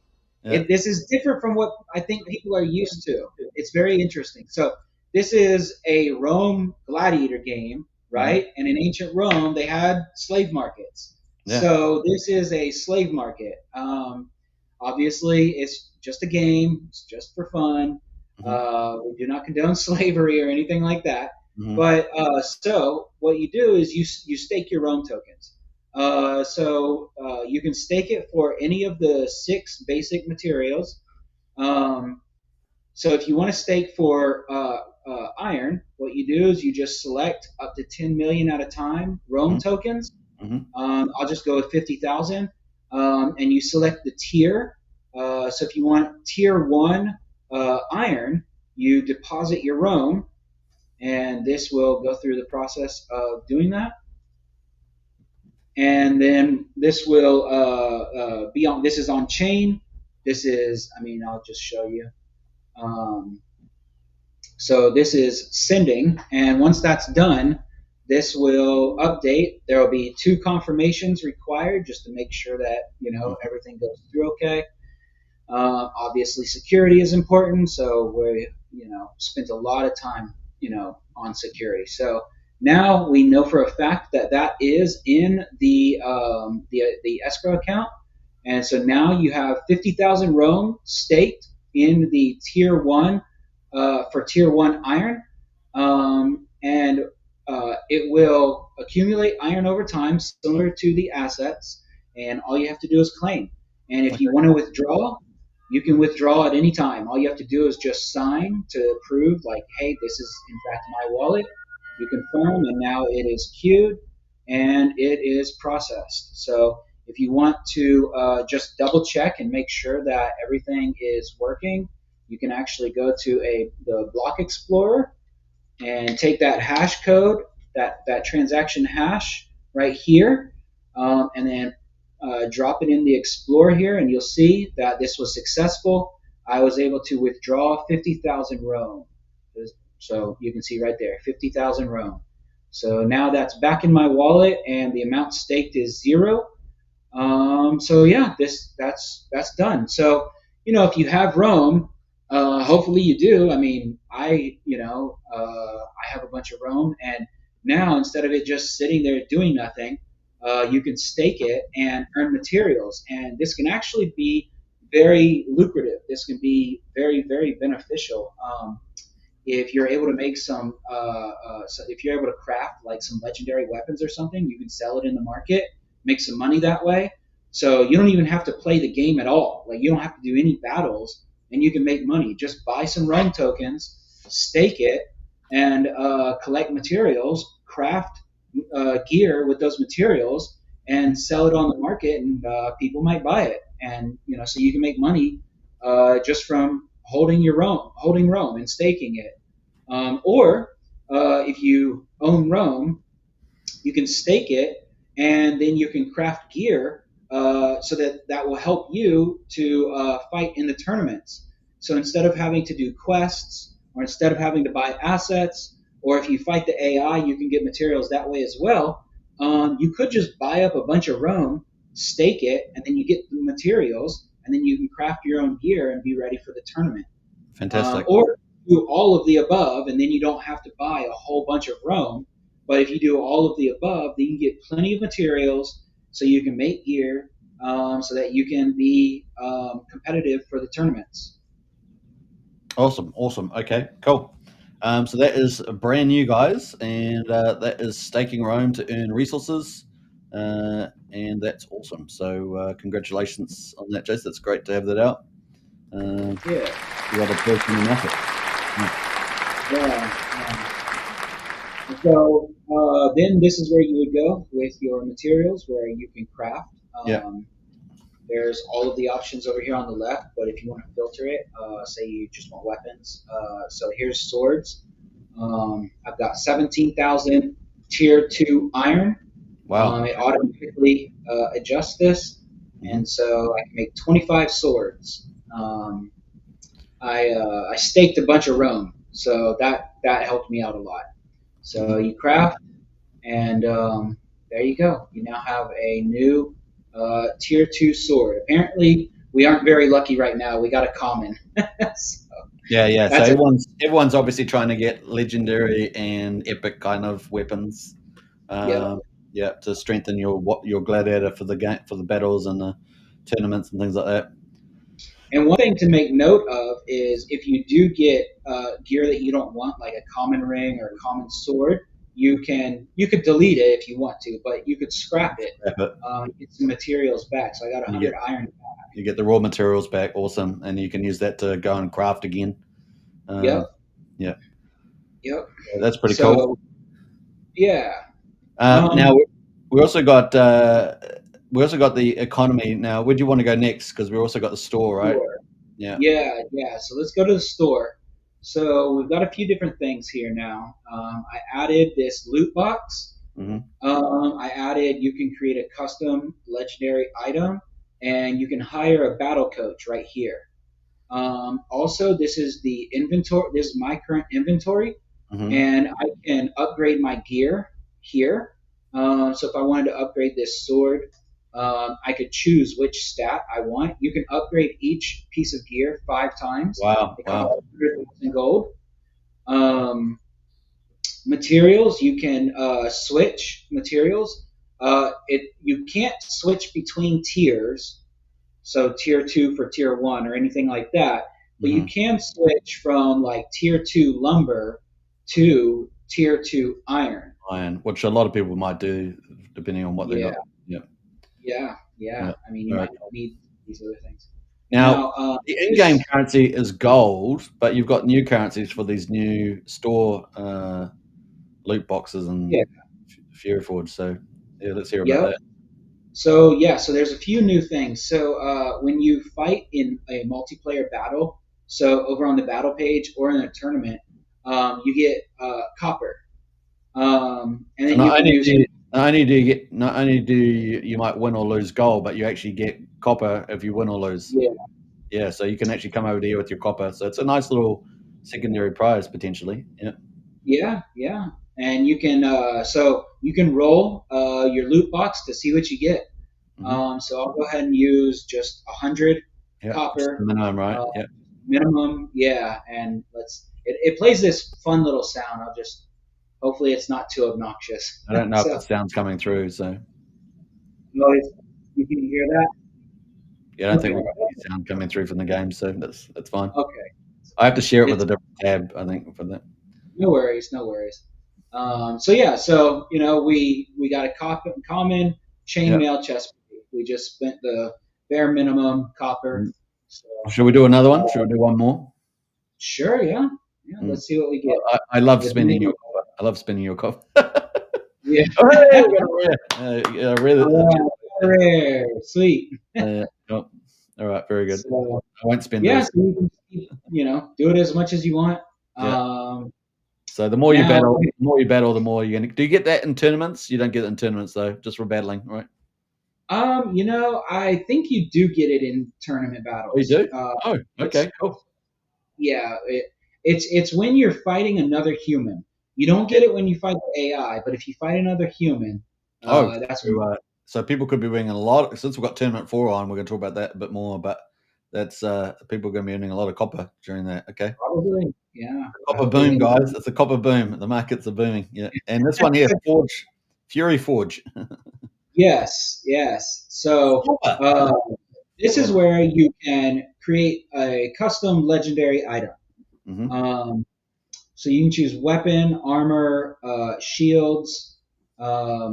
Speaker 3: Yeah. This is different from what I think people are used to. It's very interesting. So this is a Rome gladiator game, right? And in ancient Rome, they had slave markets. Yeah. So this is a slave market. Obviously, it's just a game. It's just for fun. We do not condone slavery or anything like that.
Speaker 2: Mm-hmm.
Speaker 3: But so what you do is you stake your Rome tokens. You can stake it for any of the 6 basic materials. So if you want to stake for iron, what you do is you just select up to 10 million at a time Rome tokens. I'll just go with 50,000, and you select the tier. So if you want tier 1 iron, you deposit your Rome, and this will go through the process of doing that. And then this will be on. This is on chain. This is. I'll just show you. So this is sending, and once that's done, this will update. There will be 2 confirmations required just to make sure that everything goes through okay. Obviously, security is important, so we spent a lot of time on security. So now we know for a fact that that is in the escrow account, and so now you have 50,000 Rome staked in the tier 1 for tier 1 iron, and it will accumulate iron over time, similar to the assets, and all you have to do is claim. And if you want to withdraw, you can withdraw at any time. All you have to do is just sign to prove, like, hey, this is in fact my wallet. You confirm, and now it is queued and it is processed. So if you want to just double check and make sure that everything is working, you can actually go to the block explorer and take that hash code, that transaction hash right here, and then drop it in the explorer here, and you'll see that this was successful. I was able to withdraw 50,000 Rome. So you can see right there, 50,000 Rome. So now that's back in my wallet, and the amount staked is 0. So yeah, that's done. So if you have Rome, hopefully you do. I have a bunch of Rome, and now instead of it just sitting there doing nothing, you can stake it and earn materials, and this can actually be very lucrative. This can be very, very beneficial. If you're able to make if you're able to craft like some legendary weapons or something, you can sell it in the market, make some money that way. So you don't even have to play the game at all. Like, you don't have to do any battles, and you can make money. Just buy some Rome tokens, stake it, and collect materials, craft gear with those materials, and sell it on the market, and people might buy it. And so you can make money just from holding Rome and staking it. Or if you own Rome, you can stake it, and then you can craft gear so that will help you to fight in the tournaments. So instead of having to do quests, or instead of having to buy assets, or if you fight the AI, you can get materials that way as well. You could just buy up a bunch of Rome, stake it, and then you get the materials, and then you can craft your own gear and be ready for the tournament.
Speaker 2: Fantastic.
Speaker 3: Or do all of the above, and then you don't have to buy a whole bunch of Rome. But if you do all of the above, then you get plenty of materials, so you can make gear, so that you can be competitive for the tournaments.
Speaker 2: Awesome. Okay, cool. So that is brand new, guys, and that is staking Rome to earn resources, and that's awesome. So congratulations on that, Jace. That's great to have that out.
Speaker 3: Yeah.
Speaker 2: The other person in the market.
Speaker 3: Yeah. So then this is where you would go with your materials, where you can craft. There's all of the options over here on the left, but if you want to filter it, say you just want weapons. So here's swords. I've got 17,000 tier 2 iron.
Speaker 2: Wow.
Speaker 3: It automatically adjusts this, and so I can make 25 swords. I staked a bunch of Rome, so that helped me out a lot. So you craft, and there you go. You now have a new tier 2 sword. Apparently, we aren't very lucky right now. We got a common. So
Speaker 2: everyone's obviously trying to get legendary and epic kind of weapons. To strengthen your gladiator for the game, for the battles and the tournaments and things like that.
Speaker 3: And one thing to make note of is if you do get gear that you don't want, like a common ring or a common sword, you could delete it if you want to, but you could scrap it, get some materials back. So I got 100 iron back.
Speaker 2: You get the raw materials back, awesome, and you can use that to go and craft again.
Speaker 3: Yep.
Speaker 2: Yeah.
Speaker 3: Yep.
Speaker 2: That's pretty cool.
Speaker 3: Yeah.
Speaker 2: Now we also got the economy. Now, where do you want to go next? Because we also got the store, right?
Speaker 3: Store.
Speaker 2: Yeah.
Speaker 3: So let's go to the store. So we've got a few different things here now. I added this loot box. I added, you can create a custom legendary item, and you can hire a battle coach right here. Also, this is the inventory. This is my current inventory, and I can upgrade my gear here. So if I wanted to upgrade this sword, I could choose which stat I want. You can upgrade each piece of gear 5 times.
Speaker 2: Wow.
Speaker 3: It costs 100,000 gold. Materials, you can switch materials. You can't switch between tiers, so tier 2 for tier 1 or anything like that, but you can switch from like tier 2 lumber to tier 2 iron,
Speaker 2: which a lot of people might do depending on what they got.
Speaker 3: Yeah. I mean, you might need these other things.
Speaker 2: Now, the in-game currency is gold, but you've got new currencies for these new store loot boxes and Fury Forge. So, let's hear about that.
Speaker 3: So, so there's a few new things. So, when you fight in a multiplayer battle, so over on the battle page or in a tournament, you get copper. And then
Speaker 2: not only do you might win or lose gold, but you actually get copper if you win or lose. Yeah, so you can actually come over here with your copper. So it's a nice little secondary prize potentially.
Speaker 3: Yeah. And you can you can roll your loot box to see what you get. So I'll go ahead and use just 100 copper
Speaker 2: minimum, right?
Speaker 3: Minimum, and it plays this fun little sound. Hopefully it's not too obnoxious.
Speaker 2: I don't know if the sound's coming through, so
Speaker 3: you can hear that.
Speaker 2: Yeah, I don't think we've got any sound coming through from the game, so that's fine.
Speaker 3: Okay.
Speaker 2: I have to share it with a different tab, I think, for that.
Speaker 3: No worries. So we got a common chainmail chest. We just spent the bare minimum copper. So.
Speaker 2: Should we do another one? Should we do one more?
Speaker 3: Sure. Yeah. Let's see what we get.
Speaker 2: I love spending your copper. I love spending your copper.
Speaker 3: Yeah. Rare. Sweet.
Speaker 2: All right. Very good.
Speaker 3: So,
Speaker 2: I won't spend.
Speaker 3: So you can, do it as much as you want.
Speaker 2: So the more you battle, the more you're gonna. Do you get that in tournaments? You don't get it in tournaments though, just for battling, right?
Speaker 3: I think you do get it in tournament battles.
Speaker 2: Oh, you do? Okay, cool.
Speaker 3: Yeah, it's when you're fighting another human. You don't get it when you fight the AI, but if you fight another human, that's when.
Speaker 2: So people could be winning a lot. Since we've got Tournament 4 on, we're going to talk about that a bit more. But that's people are going to be earning a lot of copper during that. Okay.
Speaker 3: Probably, yeah.
Speaker 2: Copper boom, guys! It's a copper boom. The markets are booming. Yeah, and this one here, Fury Forge.
Speaker 3: Yes. So this is where you can create a custom legendary item. So you can choose weapon, armor, shields. So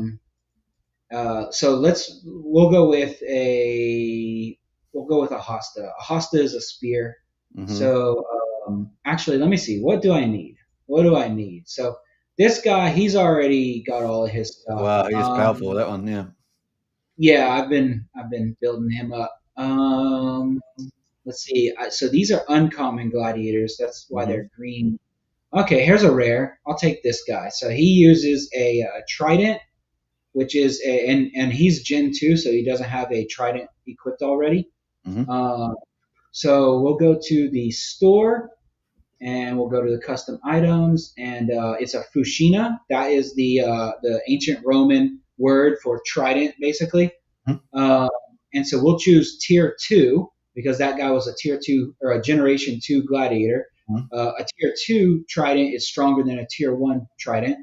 Speaker 3: we'll go with a hosta. A hosta is a spear. So actually, let me see. What do I need? So this guy, he's already got all of his stuff.
Speaker 2: Wow, he's powerful. That one, yeah.
Speaker 3: Yeah, I've been building him up. Let's see. So these are uncommon gladiators. That's why they're green. Okay, here's a rare. I'll take this guy. So he uses a trident, which is and he's Gen 2, so he doesn't have a trident equipped already. So we'll go to the store, and we'll go to the custom items, and it's a fushina. That is the ancient Roman word for trident, basically. And so we'll choose tier 2 because that guy was a tier 2 or a generation 2 gladiator. A tier 2 trident is stronger than a tier 1 trident.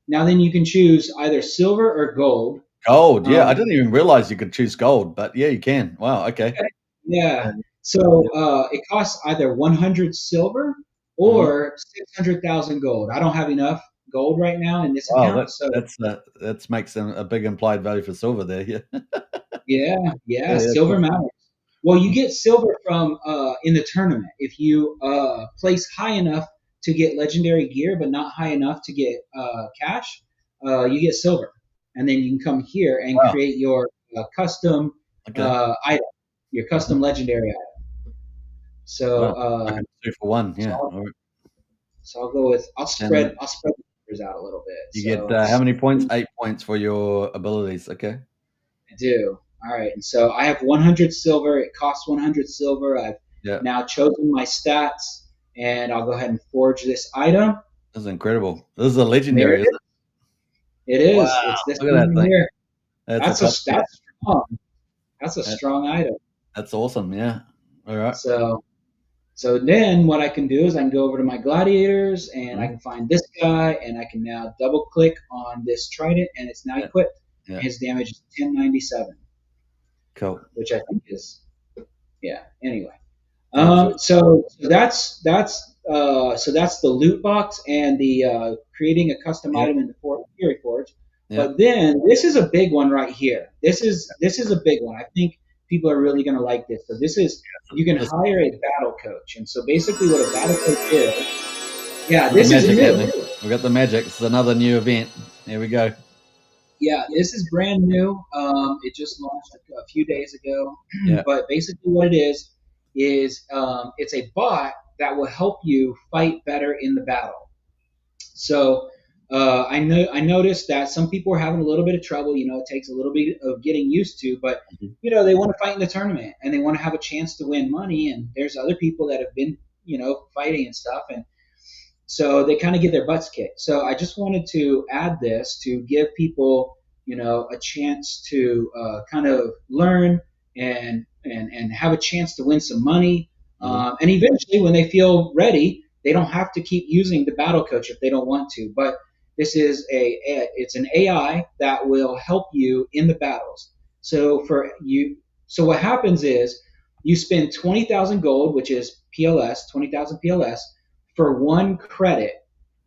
Speaker 3: Now then you can choose either silver or gold.
Speaker 2: Gold, yeah. I didn't even realize you could choose gold, but yeah, you can. Wow, okay.
Speaker 3: Yeah. So it costs either 100 silver or 600,000 gold. I don't have enough gold right now in this
Speaker 2: Wow,
Speaker 3: account, so
Speaker 2: that makes a big implied value for silver there. Yeah,
Speaker 3: yeah,
Speaker 2: yeah,
Speaker 3: silver
Speaker 2: cool.
Speaker 3: matters. Well, you get silver from in the tournament if you place high enough to get legendary gear, but not high enough to get cash. You get silver, and then you can come here and
Speaker 2: Wow.
Speaker 3: create your custom
Speaker 2: Okay.
Speaker 3: item, your custom legendary item. So,
Speaker 2: Wow. Okay, 2 for 1.
Speaker 3: so
Speaker 2: Yeah.
Speaker 3: I'll,
Speaker 2: All right.
Speaker 3: so I'll go with
Speaker 2: And
Speaker 3: I'll spread the numbers out a little bit.
Speaker 2: you
Speaker 3: So
Speaker 2: get how many points? 8 points for your abilities. Okay.
Speaker 3: I do. All right. And so I have 100 silver. It costs 100 silver. I've
Speaker 2: Yeah.
Speaker 3: now chosen my stats, and I'll go ahead and forge this item.
Speaker 2: This is incredible. This is a
Speaker 3: There
Speaker 2: legendary,
Speaker 3: it
Speaker 2: is
Speaker 3: is.
Speaker 2: it?
Speaker 3: It is.
Speaker 2: Wow.
Speaker 3: It's this
Speaker 2: Look at
Speaker 3: one
Speaker 2: that
Speaker 3: right
Speaker 2: thing.
Speaker 3: here.
Speaker 2: That's
Speaker 3: That's strong. That's a
Speaker 2: that-
Speaker 3: strong item.
Speaker 2: that's awesome. Yeah. All right.
Speaker 3: So then what I can do is I can go over to my gladiators and I
Speaker 2: Mhm.
Speaker 3: can find this guy and I can now double click on this trident and it's now
Speaker 2: Yeah.
Speaker 3: equipped.
Speaker 2: Yeah.
Speaker 3: His damage is 1097,
Speaker 2: Cool.
Speaker 3: which I think is anyway.
Speaker 2: Absolutely.
Speaker 3: So that's the loot box and the creating a custom
Speaker 2: Yeah.
Speaker 3: item in the Fury Forge.
Speaker 2: Yeah.
Speaker 3: But then this is a big one right here. This is a big one. I think people are really going to like this. So this is you can hire a battle coach, and so basically what a battle coach is. Yeah, this is new.
Speaker 2: We got the magic. It's another new event. There we go.
Speaker 3: Yeah, this is brand new. It just launched a few days ago.
Speaker 2: Yeah.
Speaker 3: But basically, what it is it's a bot that will help you fight better in the battle. So I noticed that some people are having a little bit of trouble. You know, it takes a little bit of getting used to, but you know they want to fight in the tournament and they want to have a chance to win money. And there's other people that have been fighting and stuff, and so they kind of get their butts kicked. So I just wanted to add this to give people, a chance to kind of learn and have a chance to win some money. And eventually, when they feel ready, they don't have to keep using the battle coach if they don't want to. But this is it's an AI that will help you in the battles. So what happens is you spend 20,000 gold, which is PLS, 20,000 PLS for 1 credit,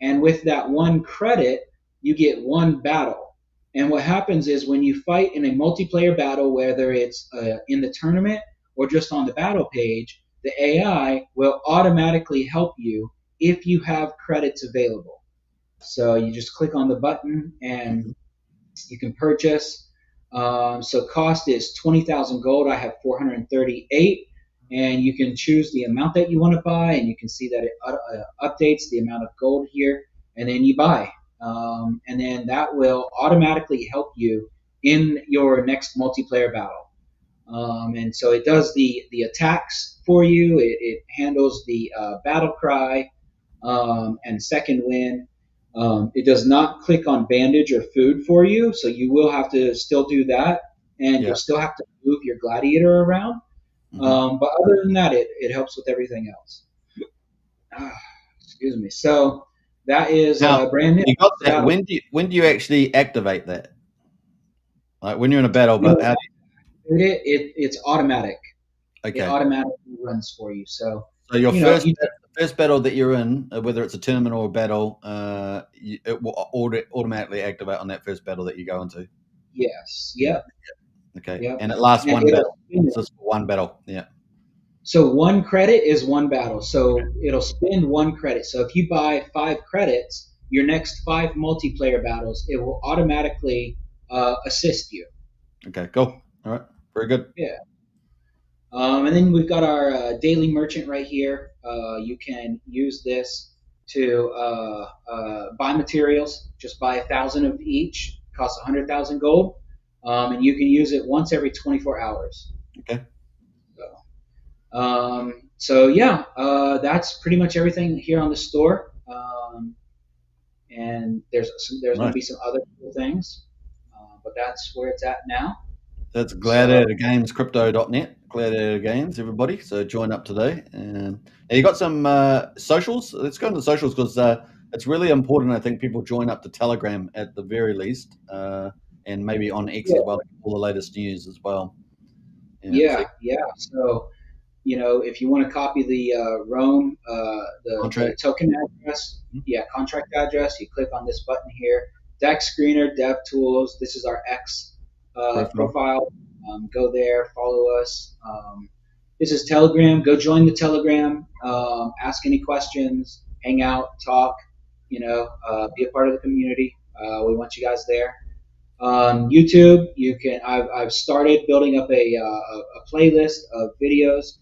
Speaker 3: and with that 1 credit you get 1 battle. And what happens is when you fight in a multiplayer battle, whether it's in the tournament or just on the battle page, the AI will automatically help you if you have credits available. So you just click on the button and you can purchase. So cost is 20,000 gold. I have 438. And you can choose the amount that you want to buy, and you can see that it updates the amount of gold here, and then you buy. And then that will automatically help you in your next multiplayer battle. And so it does the attacks for you. It handles the battle cry and second wind. It does not click on bandage or food for you, so you will have to still do that, and you'll still have to move your gladiator around. But other than that, it helps with everything else. Excuse me. So that is brand new.
Speaker 2: You got that. When do you actually activate that? Like when you're in a battle, but how do
Speaker 3: it's automatic.
Speaker 2: Okay.
Speaker 3: It automatically runs for you. So
Speaker 2: your first battle that you're in, whether it's a tournament or a battle, it will automatically activate on that first battle that you go into.
Speaker 3: Yes. Yep.
Speaker 2: Okay.
Speaker 3: Yep.
Speaker 2: And it lasts one battle. It's just one battle. Yeah.
Speaker 3: So 1 credit is 1 battle. So it'll spend 1 credit. So if you buy 5 credits, your next 5 multiplayer battles, it will automatically assist you.
Speaker 2: Okay. Cool. All right. Very good.
Speaker 3: Yeah. And then we've got our daily merchant right here. You can use this to buy materials. Just buy 1,000 of each. Costs 100,000 gold, and you can use it once every 24 hours.
Speaker 2: Okay.
Speaker 3: So yeah, that's pretty much everything here on the store. And there's going to be some other cool things, but that's where it's at now.
Speaker 2: That's Gladiator Games, crypto.net, Gladiator Games, everybody. So join up today. And you got some socials. Let's go into the socials because it's really important. I think people join up to Telegram at the very least, and maybe on X as well, all the latest news as well.
Speaker 3: Yeah. So if you want to copy the Roam, the
Speaker 2: Contract.
Speaker 3: token address, contract address, you click on this button here. Deck Screener, Dev Tools. This is our X profile. Go there, follow us. This is Telegram. Go join the Telegram. Ask any questions. Hang out, talk. Be a part of the community. We want you guys there. On YouTube, you can. I've started building up a playlist of videos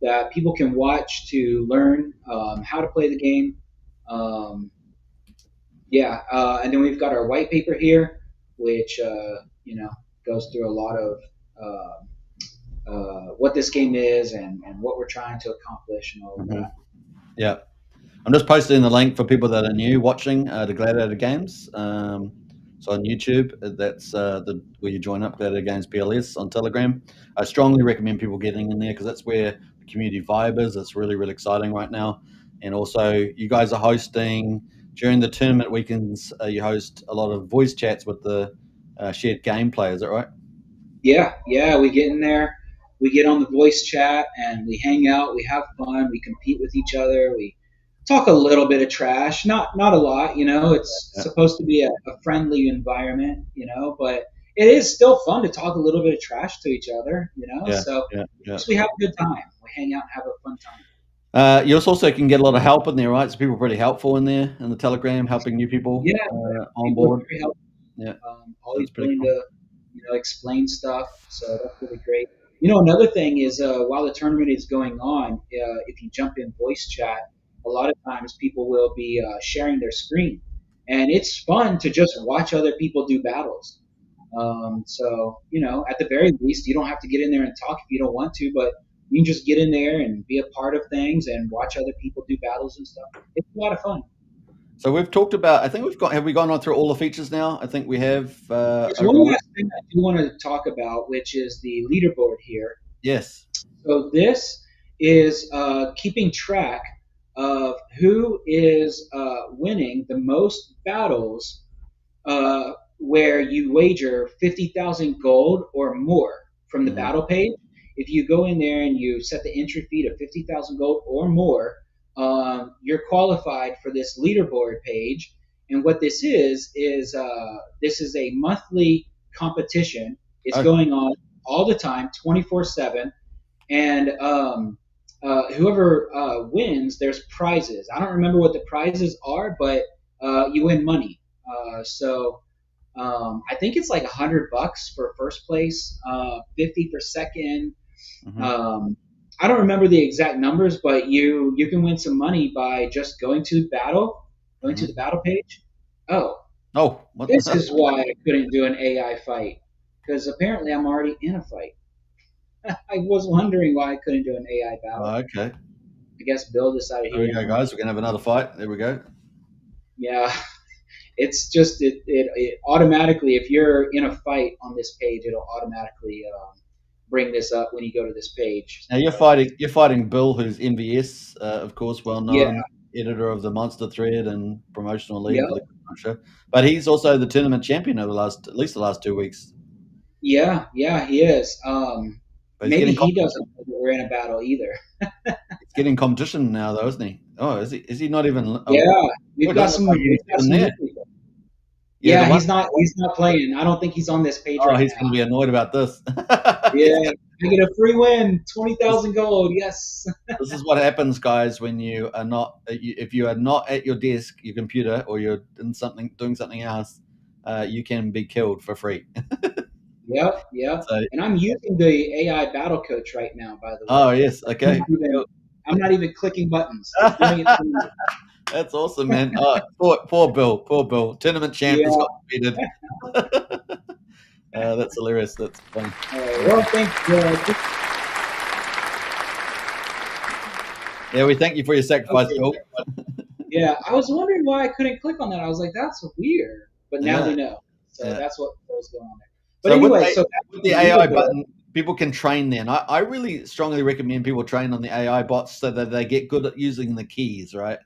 Speaker 3: that people can watch to learn how to play the game. Um, and then we've got our white paper here, which goes through a lot of what this game is and what we're trying to accomplish and all of that.
Speaker 2: Yeah. I'm just posting the link for people that are new watching the Gladiator games. So on YouTube, that's where you join up, Gladiator Games PLS on Telegram. I strongly recommend people getting in there because that's where the community vibe is. It's really, really exciting right now. And also, you guys are hosting, during the tournament weekends, you host a lot of voice chats with the shared gameplay. Is that right?
Speaker 3: Yeah, we get in there, we get on the voice chat, and we hang out, we have fun, we compete with each other, we talk a little bit of trash, not a lot, it's supposed to be a friendly environment, but it is still fun to talk a little bit of trash to each other, we have a good time, we hang out and have a fun time.
Speaker 2: You also can get a lot of help in there, right? So people are pretty helpful in there in the Telegram, helping new people on board.
Speaker 3: Yeah, always willing to explain stuff. So that's really great. Another thing is while the tournament is going on, if you jump in voice chat, a lot of times people will be sharing their screen, and it's fun to just watch other people do battles. At the very least, you don't have to get in there and talk if you don't want to, but you can just get in there and be a part of things and watch other people do battles and stuff. It's a lot of fun.
Speaker 2: So we've talked about. I think have we gone on through all the features now? I think we have.
Speaker 3: There's one last thing I do want to talk about, which is the leaderboard here.
Speaker 2: Yes.
Speaker 3: So this is keeping track of who is winning the most battles where you wager 50,000 gold or more from the battle page. If you go in there and you set the entry fee to 50,000 gold or more, you're qualified for this leaderboard page. And what this is this is a monthly competition. It's going on all the time, 24/7. And whoever wins, there's prizes. I don't remember what the prizes are, but you win money. I think it's like $100 for first place, 50 for second. I don't remember the exact numbers, but you can win some money by just going to the battle page. This is why I couldn't do an AI fight, because apparently I'm already in a fight. I was wondering why I couldn't do an AI battle.
Speaker 2: Okay.
Speaker 3: I guess Bill decided.
Speaker 2: There we go, guys. We're gonna have another fight. There we go.
Speaker 3: Yeah, it's just it automatically, if you're in a fight on this page, it'll automatically bring this up when you go to this page.
Speaker 2: Now you're fighting Bill, who's MVS, of course, well known editor of the Monster Thread and promotional league for the Show. But he's also the tournament champion over at least the last 2 weeks.
Speaker 3: Yeah, he is. Maybe he doesn't know that we're in a battle either.
Speaker 2: He's getting competition now, though, isn't he? Oh, is he not even?
Speaker 3: We've got some there. Yeah, he's not playing. I don't think he's on this page.
Speaker 2: He's going to be annoyed about this.
Speaker 3: Yeah, I get a free win, 20,000 gold. Yes.
Speaker 2: This is what happens, guys, when you are not. If you are not at your desk, your computer, or you're doing something else, you can be killed for free.
Speaker 3: Yep. So, and I'm using the AI battle coach right now, by the way.
Speaker 2: Oh yes, okay.
Speaker 3: I'm not even clicking buttons.
Speaker 2: That's awesome, man. Poor Bill. Tournament champ has got defeated. That's hilarious. That's funny.
Speaker 3: Well, thank you.
Speaker 2: Yeah, we thank you for your sacrifice, Bill.
Speaker 3: Yeah, I was wondering why I couldn't click on that. I was like, that's weird. But now they know. So that's what was going on there. But anyway,
Speaker 2: with the AI button, people can train then. I really strongly recommend people train on the AI bots so that they get good at using the keys, right?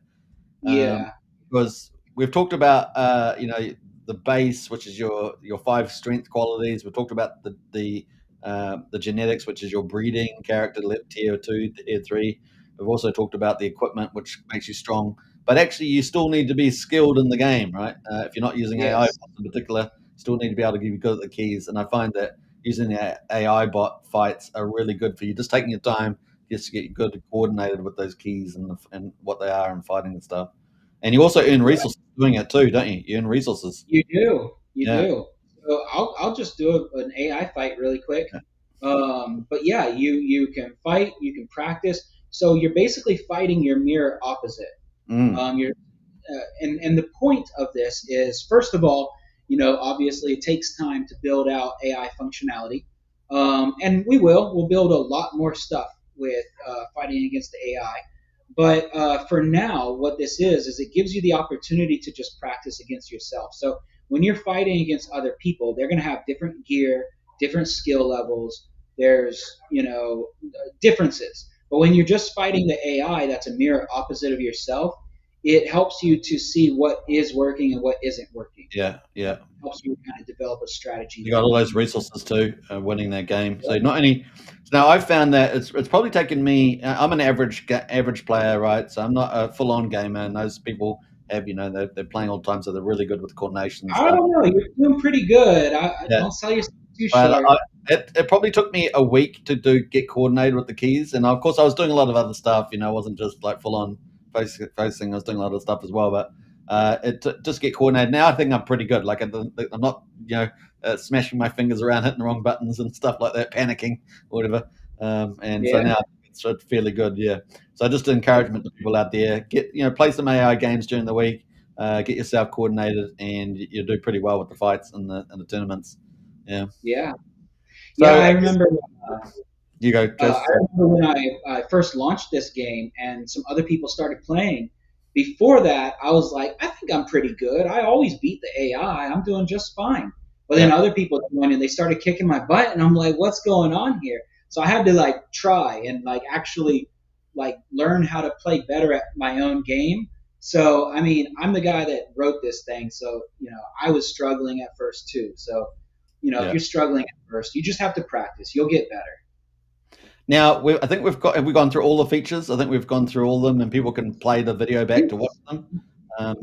Speaker 2: Because we've talked about the base, which is your 5 strength qualities. We've talked about the the genetics, which is your breeding character, tier 2, tier 3. We've also talked about the equipment, which makes you strong. But actually, you still need to be skilled in the game, right? If you're not using AI
Speaker 3: Yes.
Speaker 2: bots in particular, you still need to be able to be good at the keys. And I find that using the AI bot fights are really good for you. Just taking your time just to get good coordinated with those keys and what they are and fighting and stuff. And you also earn resources doing it too, don't you? You earn resources.
Speaker 3: You do. You
Speaker 2: Yeah.
Speaker 3: do. So I'll just do an AI fight really quick. But yeah, you can fight, you can practice. So you're basically fighting your mirror opposite.
Speaker 2: Mm.
Speaker 3: You're and the point of this is, first of all, obviously it takes time to build out AI functionality, and we'll build a lot more stuff with fighting against the AI. But for now, what this is it gives you the opportunity to just practice against yourself. So when you're fighting against other people, they're going to have different gear, different skill levels. There's differences. But when you're just fighting the AI, that's a mirror opposite of yourself. It helps you to see what is working and what isn't working.
Speaker 2: Yeah, yeah.
Speaker 3: It helps you kind of develop a strategy.
Speaker 2: You got all those resources too, winning that game. So not only now, I've found that it's probably taken me. I'm an average player, right? So I'm not a full on gamer, and those people have they're playing all the time, so they're really good with coordination and
Speaker 3: I
Speaker 2: stuff.
Speaker 3: don't know. You're doing pretty good.
Speaker 2: Yeah.
Speaker 3: Don't sell yourself too
Speaker 2: But
Speaker 3: short.
Speaker 2: it probably took me a week to get coordinated with the keys, and of course I was doing a lot of other stuff. I wasn't just like full on focusing. I was doing a lot of stuff as well, but just get coordinated. Now I think I'm pretty good. Like I'm not smashing my fingers around, hitting the wrong buttons and stuff like that, panicking or whatever. So
Speaker 3: Yeah.
Speaker 2: now it's fairly good. Yeah. So just encouragement to people out there: play some AI games during the week, get yourself coordinated, and you'll do pretty well with the fights and the tournaments. Yeah.
Speaker 3: Yeah.
Speaker 2: So
Speaker 3: Yeah. I remember.
Speaker 2: You go,
Speaker 3: I
Speaker 2: Jess.
Speaker 3: remember when I first launched this game and some other people started playing. Before that, I was like, I think I'm pretty good. I always beat the AI. I'm doing just fine. But then
Speaker 2: Yeah.
Speaker 3: other people joined and they started kicking my butt, and I'm like, what's going on here? So I had to like try and like actually like learn how to play better at my own game. So I mean, I'm the guy that wrote this thing, so I was struggling at first too. So if
Speaker 2: Yeah.
Speaker 3: you're struggling at first, you just have to practice. You'll get better.
Speaker 2: Now, I think have we gone through all the features? I think we've gone through all of them, and people can play the video back to watch them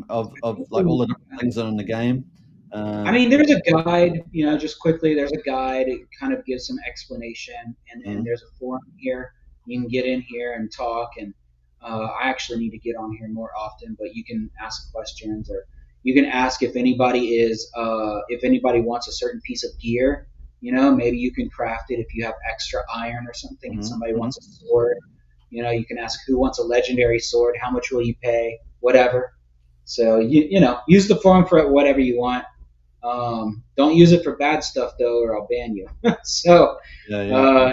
Speaker 2: of like all the different things that are in the game.
Speaker 3: I mean, there's a guide, just quickly, there's a guide. It kind of gives some explanation. And then there's a forum here. You can get in here and talk. And I actually need to get on here more often, but you can ask questions, or you can ask if if anybody wants a certain piece of gear. Maybe you can craft it if you have extra iron or something and somebody wants a sword. You can ask who wants a legendary sword, how much will you pay, whatever. So, use the forum for whatever you want. Don't use it for bad stuff though, or I'll ban you. So,
Speaker 2: yeah.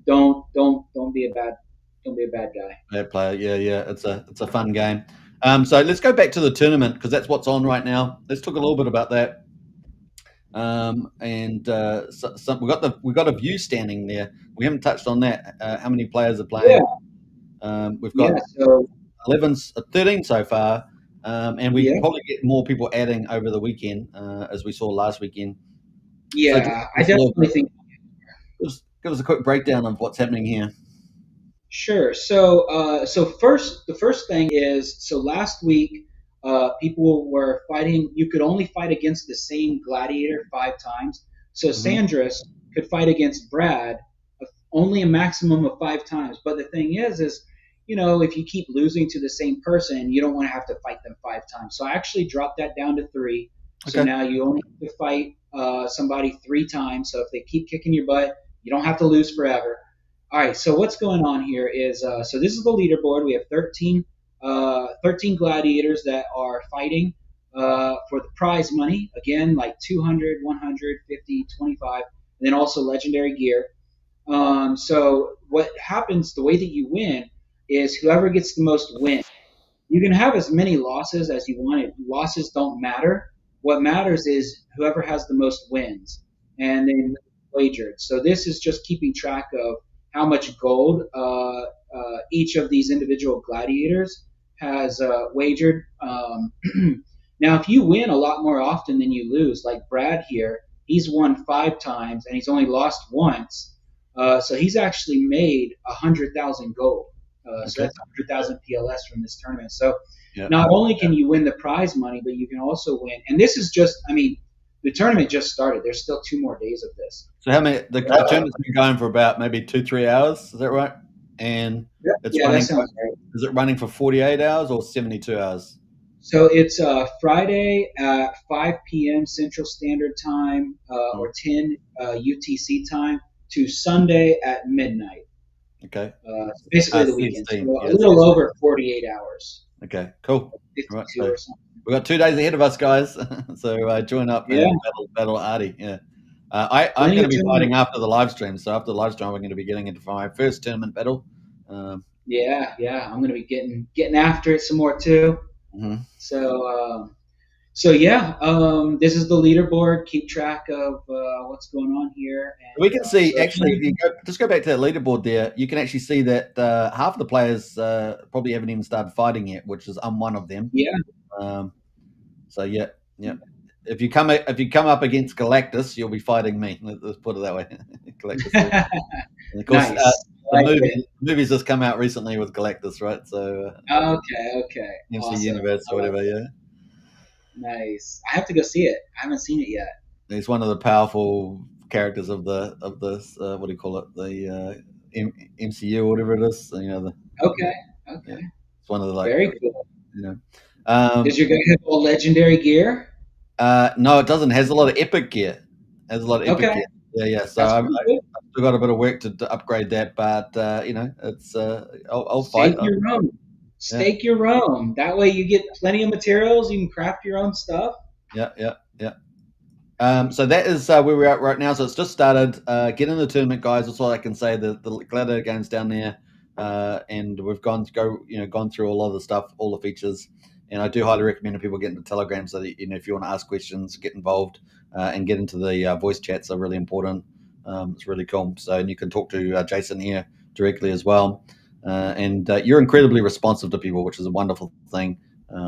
Speaker 3: don't be a bad guy.
Speaker 2: Bad player. Yeah. It's a fun game. So let's go back to the tournament because that's what's on right now. Let's talk a little bit about that. So we got a view standing there. We haven't touched on that. How many players are playing? We've got
Speaker 3: So
Speaker 2: 13 so far, and we can
Speaker 3: Yeah.
Speaker 2: probably get more people adding over the weekend, as we saw last weekend.
Speaker 3: yeah, I definitely think.
Speaker 2: Give us a quick breakdown of what's happening here.
Speaker 3: Sure. So the first thing is, so last week, people were fighting. You could only fight against the same gladiator 5 times. So Sandris could fight against Brad only a maximum of 5 times. But the thing is, if you keep losing to the same person, you don't want to have to fight them 5 times. So I actually dropped that down to 3. So
Speaker 2: Okay.
Speaker 3: now you only have to fight somebody 3 times. So if they keep kicking your butt, you don't have to lose forever. All right, so what's going on here is, so this is the leaderboard. We have 13 gladiators that are fighting for the prize money. Again, like 200, 100, 50, 25, and then also legendary gear. So what happens, the way that you win is whoever gets the most wins. You can have as many losses as you want. Losses don't matter. What matters is whoever has the most wins, and then wagered. So this is just keeping track of how much gold each of these individual gladiators has wagered. Now, if you win a lot more often than you lose, like Brad here, He's won 5 times and he's only lost once. So he's actually made 100,000 gold. So
Speaker 2: Okay.
Speaker 3: that's 100,000 PLS from this tournament. So
Speaker 2: Yeah.
Speaker 3: not only can you win the prize money, but you can also win. And this is just, I mean, the tournament just started. There's still 2 more days of this.
Speaker 2: So how many? The tournament's been going for about maybe 2-3 hours. Is that right? And it's
Speaker 3: Yeah, that
Speaker 2: running.
Speaker 3: sounds right.
Speaker 2: Is it running for 48 hours or 72 hours?
Speaker 3: So it's Friday at 5 p.m. Central Standard Time or 10 UTC time to Sunday at midnight.
Speaker 2: Okay.
Speaker 3: Basically the weekend. So
Speaker 2: CST.
Speaker 3: a
Speaker 2: Yeah,
Speaker 3: little
Speaker 2: CST.
Speaker 3: over 48 hours.
Speaker 2: Okay, cool.
Speaker 3: 52
Speaker 2: Right, so
Speaker 3: or something.
Speaker 2: we've got 2 days ahead of us, guys. So join up
Speaker 3: Yeah.
Speaker 2: and battle Artie. Yeah. I'm
Speaker 3: Plenty
Speaker 2: going
Speaker 3: of
Speaker 2: to be
Speaker 3: time.
Speaker 2: fighting after the live stream. So after the live stream, we're going to be getting into my first tournament battle.
Speaker 3: Yeah. I'm going to be getting after it some more too.
Speaker 2: Mhm.
Speaker 3: So yeah, this is the leaderboard. Keep track of what's going on here. And,
Speaker 2: We can see
Speaker 3: so-
Speaker 2: actually. If you just go back to that leaderboard there, you can actually see that half of the players probably haven't even started fighting yet, which is I'm one of them.
Speaker 3: Yeah.
Speaker 2: So yeah. If you come up against Galactus, you'll be fighting me. Let's put it that way. Galactus. And of course,
Speaker 3: Nice.
Speaker 2: the movies just come out recently with Galactus, right? So
Speaker 3: Okay.
Speaker 2: MC
Speaker 3: Awesome.
Speaker 2: Universe or whatever. Yeah,
Speaker 3: Nice. I have to go see it. I haven't seen it yet.
Speaker 2: he's one of the powerful characters of the what do you call it? The MCU or whatever it is.
Speaker 3: Okay.
Speaker 2: Yeah, it's one of the
Speaker 3: Very cool. Does your guy have all legendary gear?
Speaker 2: No, it doesn't. It has a lot of epic gear. It has a lot of epic
Speaker 3: Okay.
Speaker 2: gear. Yeah. So
Speaker 3: That's
Speaker 2: I've
Speaker 3: pretty good.
Speaker 2: still got a bit of work to upgrade that, but it's I'll fight.
Speaker 3: Stake your roam. Stake your roam. That way you get plenty of materials. You can craft your own stuff.
Speaker 2: Yeah. So that is where we're at right now. So it's just started. Get in the tournament, guys. That's all I can say. The Gladiator game's down there, and we've gone through a lot of the stuff, all the features. And I do highly recommend people get into Telegram so that if you want to ask questions, get involved, and get into the voice chats are really important. It's really cool. So and you can talk to Jason here directly as well, and you're incredibly responsive to people, which is a wonderful thing.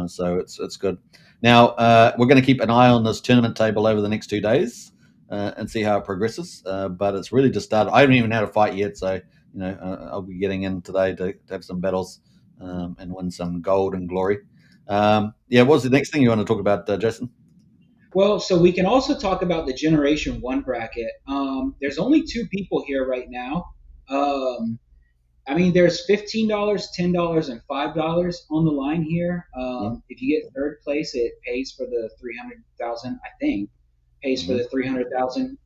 Speaker 2: So it's good. Now we're going to keep an eye on this tournament table over the next 2 days and see how it progresses. But it's really just started. I haven't even had a fight yet, so I'll be getting in today to have some battles and win some gold and glory. What's the next thing you want to talk about, Jason?
Speaker 3: Well, so we can also talk about the Generation 1 bracket. There's only 2 people here right now. There's $15, $10, and $5 on the line here. If you get third place, it pays for the 300,000. I think pays for the 300,000.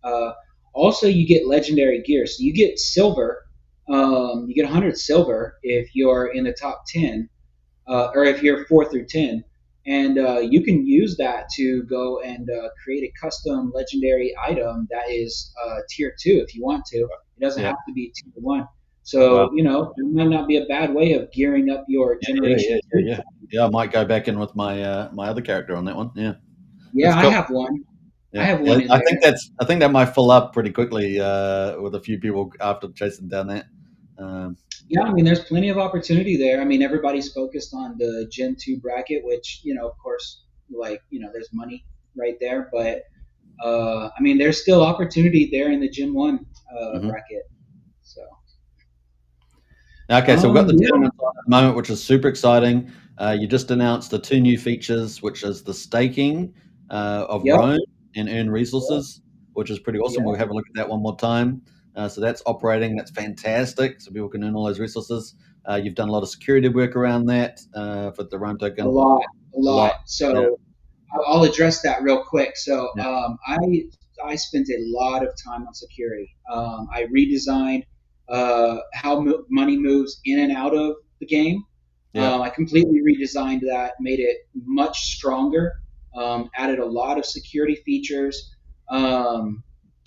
Speaker 3: Also, you get legendary gear. So you get silver. You get 100 silver if you're in the top 10, or if you're 4 through 10, and you can use that to go and create a custom legendary item that is tier 2 if you want to. It doesn't have to be tier 1. So, it might not be a bad way of gearing up your generation.
Speaker 2: Yeah, I might go back in with my my other character on that one. Yeah.
Speaker 3: Yeah,
Speaker 2: Cool.
Speaker 3: I have one.
Speaker 2: Yeah.
Speaker 3: I have one.
Speaker 2: I think that might fill up pretty quickly with a few people after chasing down that.
Speaker 3: There's plenty of opportunity there. Everybody's focused on the Gen 2 bracket, which, of course, there's money right there. But, there's still opportunity there in the Gen 1 bracket. So.
Speaker 2: Okay, so we've got the tournament on at the moment, which is super exciting. You just announced the 2 new features, which is the staking of Rome and earn resources, which is pretty awesome. We'll have a look at that one more time. So that's operating. That's fantastic. So people can earn all those resources. You've done a lot of security work around that for the Rome token.
Speaker 3: A lot. So I'll address that real quick. So I spent a lot of time on security. I redesigned how money moves in and out of the game. I completely redesigned that, made it much stronger, added a lot of security features.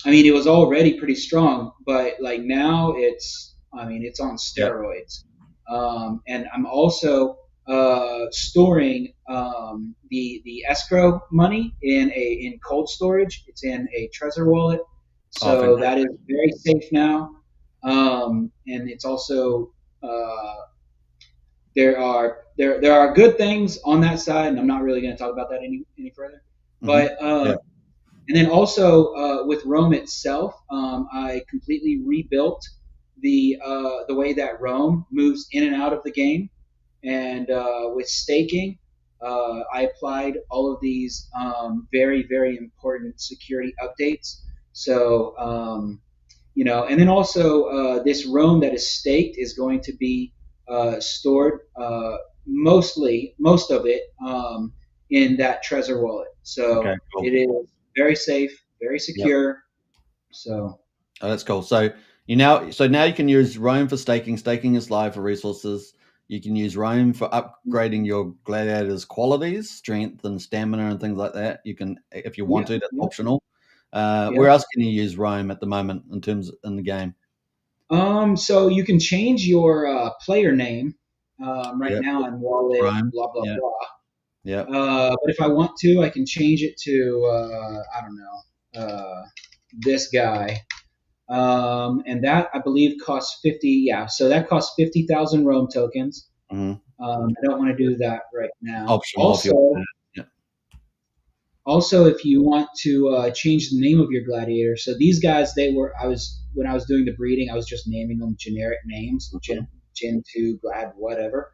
Speaker 3: It was already pretty strong, but now it's on steroids. And I'm also storing the escrow money in cold storage. It's in a Trezor wallet, so that is very safe now. And it's also there are good things on that side, and I'm not really going to talk about that any further. But And then also with Rome itself, I completely rebuilt the way that Rome moves in and out of the game. And with staking, I applied all of these very, very important security updates. So, and then also this Rome that is staked is going to be stored most of it in that Trezor wallet. So
Speaker 2: Okay, cool.
Speaker 3: it is very safe, very secure. So
Speaker 2: Oh, that's cool. So now you can use Roam for staking. Staking is live for resources. You can use Roam for upgrading your gladiator's qualities, strength and stamina and things like that. You can, if you want to, that's optional. Where else can you use Roam at the moment in the game?
Speaker 3: So you can change your player name right now in wallet,
Speaker 2: Roam.
Speaker 3: blah blah blah.
Speaker 2: Yeah.
Speaker 3: But if I want to, I can change it to I don't know, this guy. And that I believe costs 50. Yeah, so that costs 50,000 Rome tokens.
Speaker 2: Mm-hmm.
Speaker 3: I don't want to do that right now.
Speaker 2: Optional.
Speaker 3: Also, if you want to change the name of your gladiator, so these guys, when I was doing the breeding, I was just naming them generic names, Gen 2, Glad, whatever.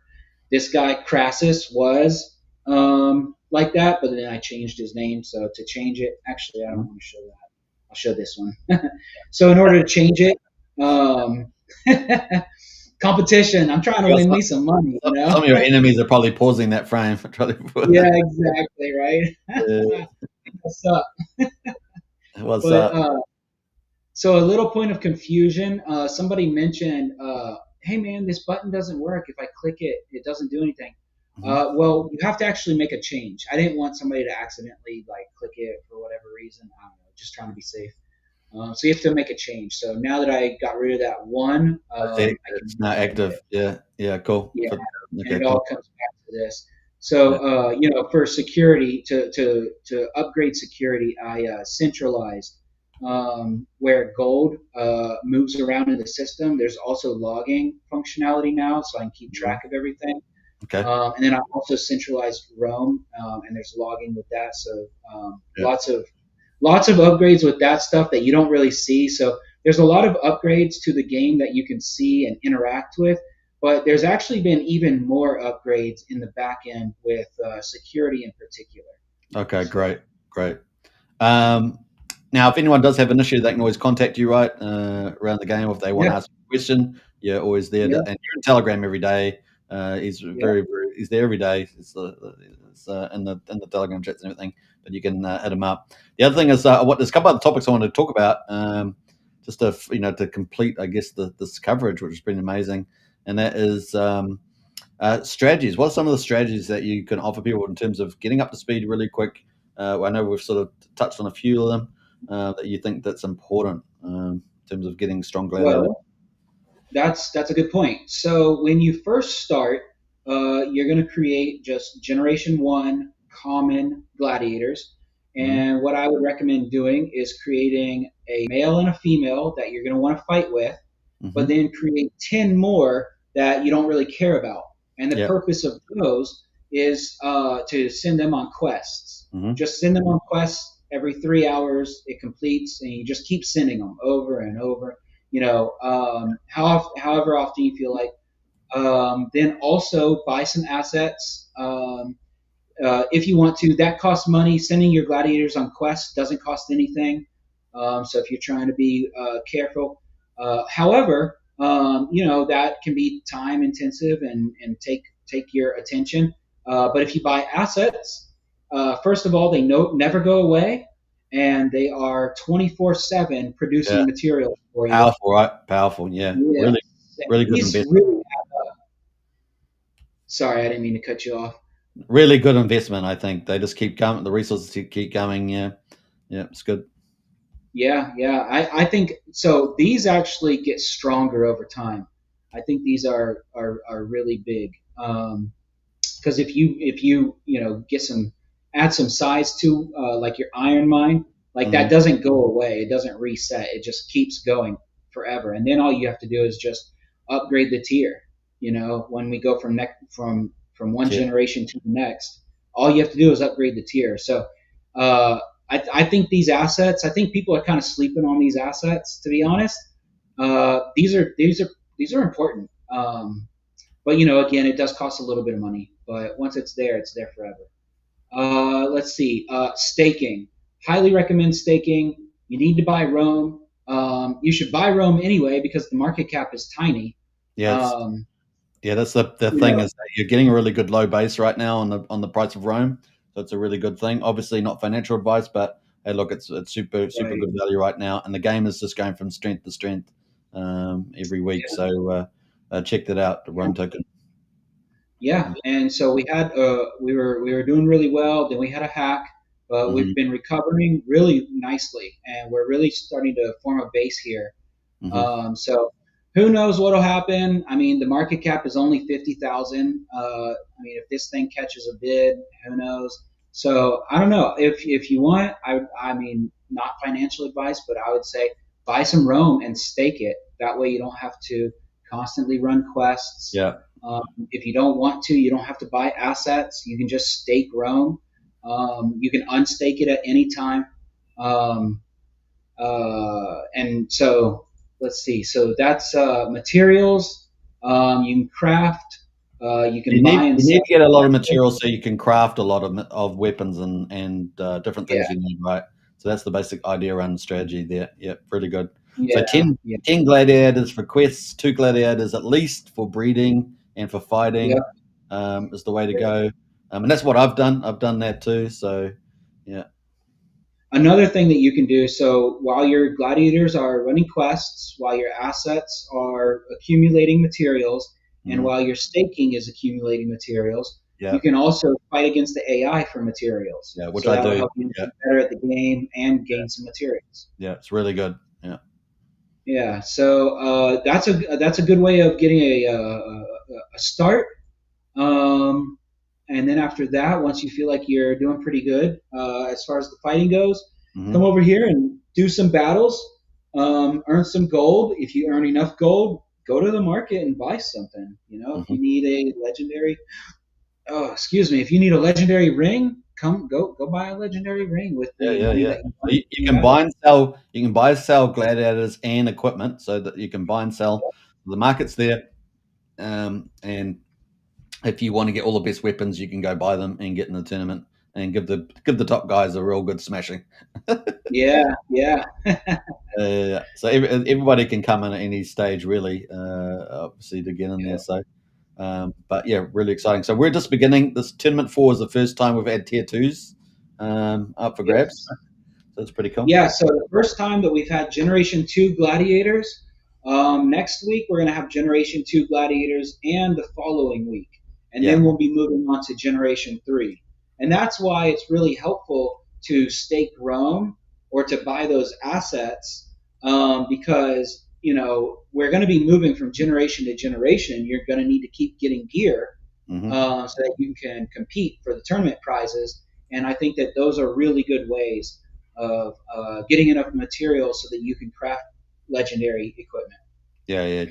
Speaker 3: This guy Crassus was like that, but then I changed his name. So to change it, actually, I don't want to show that. I'll show this one. So in order to change it, competition. I'm trying to win me some money. You know?
Speaker 2: Some of your enemies are probably pausing that frame.
Speaker 3: Yeah, exactly, right? What's up?
Speaker 2: What's up?
Speaker 3: So a little point of confusion. Somebody mentioned, "Hey man, this button doesn't work. If I click it, it doesn't do anything." Well, you have to actually make a change. I didn't want somebody to accidentally click it for whatever reason. I don't know, just trying to be safe. So you have to make a change. So now that I got rid of that one,
Speaker 2: it's now active. Yeah, cool.
Speaker 3: Yeah,
Speaker 2: okay,
Speaker 3: it all comes back to this. So for security, to upgrade security, I centralized where gold moves around in the system. There's also logging functionality now, so I can keep track of everything.
Speaker 2: Okay.
Speaker 3: And then I also centralized Rome, and there's logging with that. So lots of upgrades with that stuff that you don't really see. So there's a lot of upgrades to the game that you can see and interact with, but there's actually been even more upgrades in the back end with security in particular.
Speaker 2: Okay, great. Now, if anyone does have an issue, they can always contact you, right, around the game. If they want to ask a question, you're always there. And you're in Telegram every day. He's he's there every day. It's in the Telegram chats and everything. But you can hit him up. The other thing is, there's a couple other topics I wanted to talk about, just to complete, I guess, this coverage, which has been amazing, and that is strategies. What are some of the strategies that you can offer people in terms of getting up to speed really quick? I know we've sort of touched on a few of them that you think that's important in terms of getting strong gladiator.
Speaker 3: Well, that's a good point. So when you first start, you're going to create just Generation 1 common gladiators. And what I would recommend doing is creating a male and a female that you're going to want to fight with, but then create 10 more that you don't really care about. And the purpose of those is to send them on quests. Just send them on quests every 3 hours. It completes, and you just keep sending them over and over. However often you feel like. Then also buy some assets. If you want to, that costs money. Sending your gladiators on quests doesn't cost anything. So if you're trying to be careful, however, that can be time intensive and take your attention. But if you buy assets, first of all, they never go away, and they are 24/7 producing material for you.
Speaker 2: Powerful, right? Powerful, yeah. Really good investment.
Speaker 3: Sorry, I didn't mean to cut you off.
Speaker 2: Really good investment, I think. They just keep coming. The resources keep coming. Yeah, it's good.
Speaker 3: Yeah. I think so. These actually get stronger over time. I think these are really big. Because if you add some size to like your iron mine, that doesn't go away. It doesn't reset. It just keeps going forever. And then all you have to do is just upgrade the tier. When we go from one generation to the next, all you have to do is upgrade the tier. So I think these assets. I think people are kind of sleeping on these assets. To be honest, these are important. But again, it does cost a little bit of money. But once it's there forever. Let's see. Staking. Highly recommend staking. You need to buy Rome. You should buy Rome anyway because the market cap is tiny.
Speaker 2: Yes.
Speaker 3: Um,
Speaker 2: Yeah, that's the thing is that you're getting a really good low base right now on the price of Rome, so it's a really good thing. Obviously, not financial advice, but hey, look, it's super
Speaker 3: right.
Speaker 2: good value right now, and the game is just going from strength to strength every week.
Speaker 3: Yeah.
Speaker 2: So check that out, the Rome token.
Speaker 3: Yeah, and so we had we were doing really well. Then we had a hack, but we've been recovering really nicely, and we're really starting to form a base here. So who knows what'll happen? I mean, the market cap is only 50,000. I mean, if this thing catches a bid, who knows? So I don't know. If you want, I mean, not financial advice, but I would say buy some Rome and stake it. That way, you don't have to constantly run quests.
Speaker 2: Yeah.
Speaker 3: If you don't want to, you don't have to buy assets. You can just stake Rome. You can unstake it at any time. And so let's see. So that's materials. You can craft. You can buy and
Speaker 2: You
Speaker 3: sell.
Speaker 2: need to get a lot of materials so you can craft a lot of weapons and different things
Speaker 3: Yeah.
Speaker 2: you need, right? So that's the basic idea around the strategy there. Yep, really good. So
Speaker 3: Yeah.
Speaker 2: 10,
Speaker 3: Yeah.
Speaker 2: 10 gladiators for quests, 2 gladiators at least for breeding and for fighting is the way to go. And that's what I've done. I've done that too. So, yeah.
Speaker 3: Another thing that you can do, so while your gladiators are running quests, while your assets are accumulating materials, and while your staking is accumulating materials,
Speaker 2: Yeah.
Speaker 3: you can also fight against the AI for materials.
Speaker 2: Yeah, which
Speaker 3: so
Speaker 2: I
Speaker 3: that'll
Speaker 2: do.
Speaker 3: help you
Speaker 2: Yeah.
Speaker 3: get better at the game and gain some materials.
Speaker 2: Yeah, it's really good. Yeah.
Speaker 3: Yeah, so that's a good way of getting a start. And then after that, once you feel like you're doing pretty good as far as the fighting goes, come over here and do some battles, earn some gold. If you earn enough gold, go to the market and buy something. If you need a legendary, if you need a legendary ring, go buy a legendary ring with the money that you earn.
Speaker 2: You can buy and sell. You can buy and sell gladiators and equipment, so that you can buy and sell. The market's there, and if you want to get all the best weapons, you can go buy them and get in the tournament and give the top guys a real good smashing.
Speaker 3: Yeah, yeah.
Speaker 2: So everybody can come in at any stage, really, obviously, to get in there. So, but yeah, really exciting. So we're just beginning. This tournament 4 is the first time we've had tier 2s up for grabs.
Speaker 3: Yes.
Speaker 2: So it's pretty cool.
Speaker 3: Yeah, so the first time that we've had Generation 2 Gladiators, next week we're going to have Generation 2 Gladiators and the following week. And then we'll be moving on to Generation 3. And that's why it's really helpful to stake Rome or to buy those assets because, we're going to be moving from generation to generation. You're going to need to keep getting gear so that you can compete for the tournament prizes. And I think that those are really good ways of getting enough material so that you can craft legendary equipment.
Speaker 2: Yeah.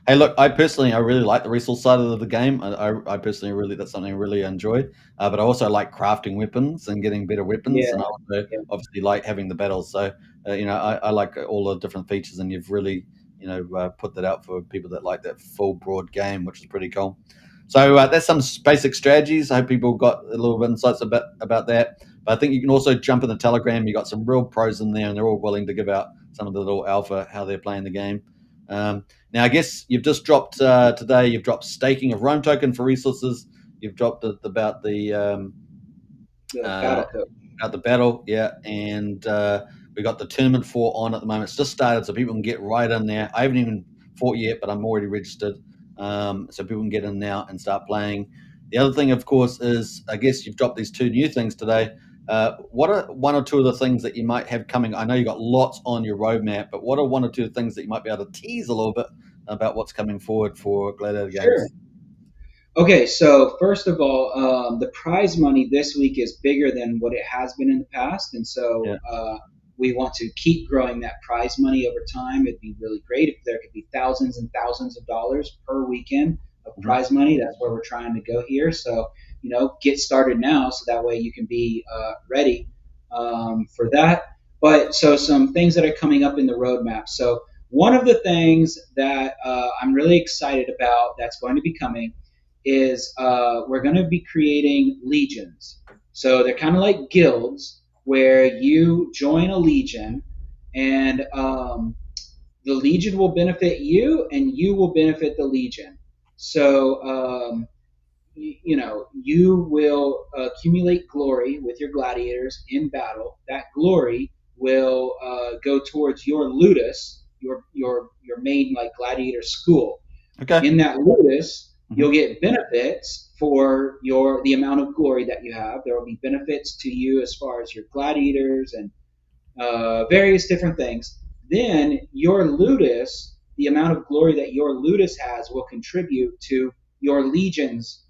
Speaker 2: Hey, look, I really like the resource side of the game. I personally that's something I really enjoy. But I also like crafting weapons and getting better weapons, and I also obviously like having the battles. So, I like all the different features, and you've really, put that out for people that like that full broad game, which is pretty cool. So that's some basic strategies. I hope people got a little bit of insights about that. But I think you can also jump in the Telegram. You got some real pros in there, and they're all willing to give out some of the little alpha, how they're playing the game. Now, I guess you've just dropped today. You've dropped staking of Rome token for resources. You've dropped about the
Speaker 3: battle code.
Speaker 2: About the battle, yeah, and we got the tournament 4 on at the moment. It's just started, so people can get right in there. I haven't even fought yet, but I'm already registered, so people can get in now and start playing. The other thing, of course, is I guess you've dropped these 2 new things today. What are 1 or 2 of the things that you might have coming? I know you got lots on your roadmap, but what are 1 or 2 things that you might be able to tease a little bit about what's coming forward for Gladiator games?
Speaker 3: Sure. Okay, so first of all, the prize money this week is bigger than what it has been in the past, and so we want to keep growing that prize money over time. It'd be really great if there could be thousands and thousands of dollars per weekend of prize money. That's where we're trying to go here. So, get started now, so that way you can be ready for that. But so some things that are coming up in the roadmap. So one of the things that I'm really excited about that's going to be coming is we're going to be creating legions. So they're kind of like guilds where you join a legion, and the legion will benefit you, and you will benefit the legion. So you will accumulate glory with your gladiators in battle. That glory will go towards your ludus, your main like gladiator school.
Speaker 2: Okay.
Speaker 3: In that ludus, you'll get benefits for the amount of glory that you have. There will be benefits to you as far as your gladiators and various different things. Then your ludus, the amount of glory that your ludus has, will contribute to your legion's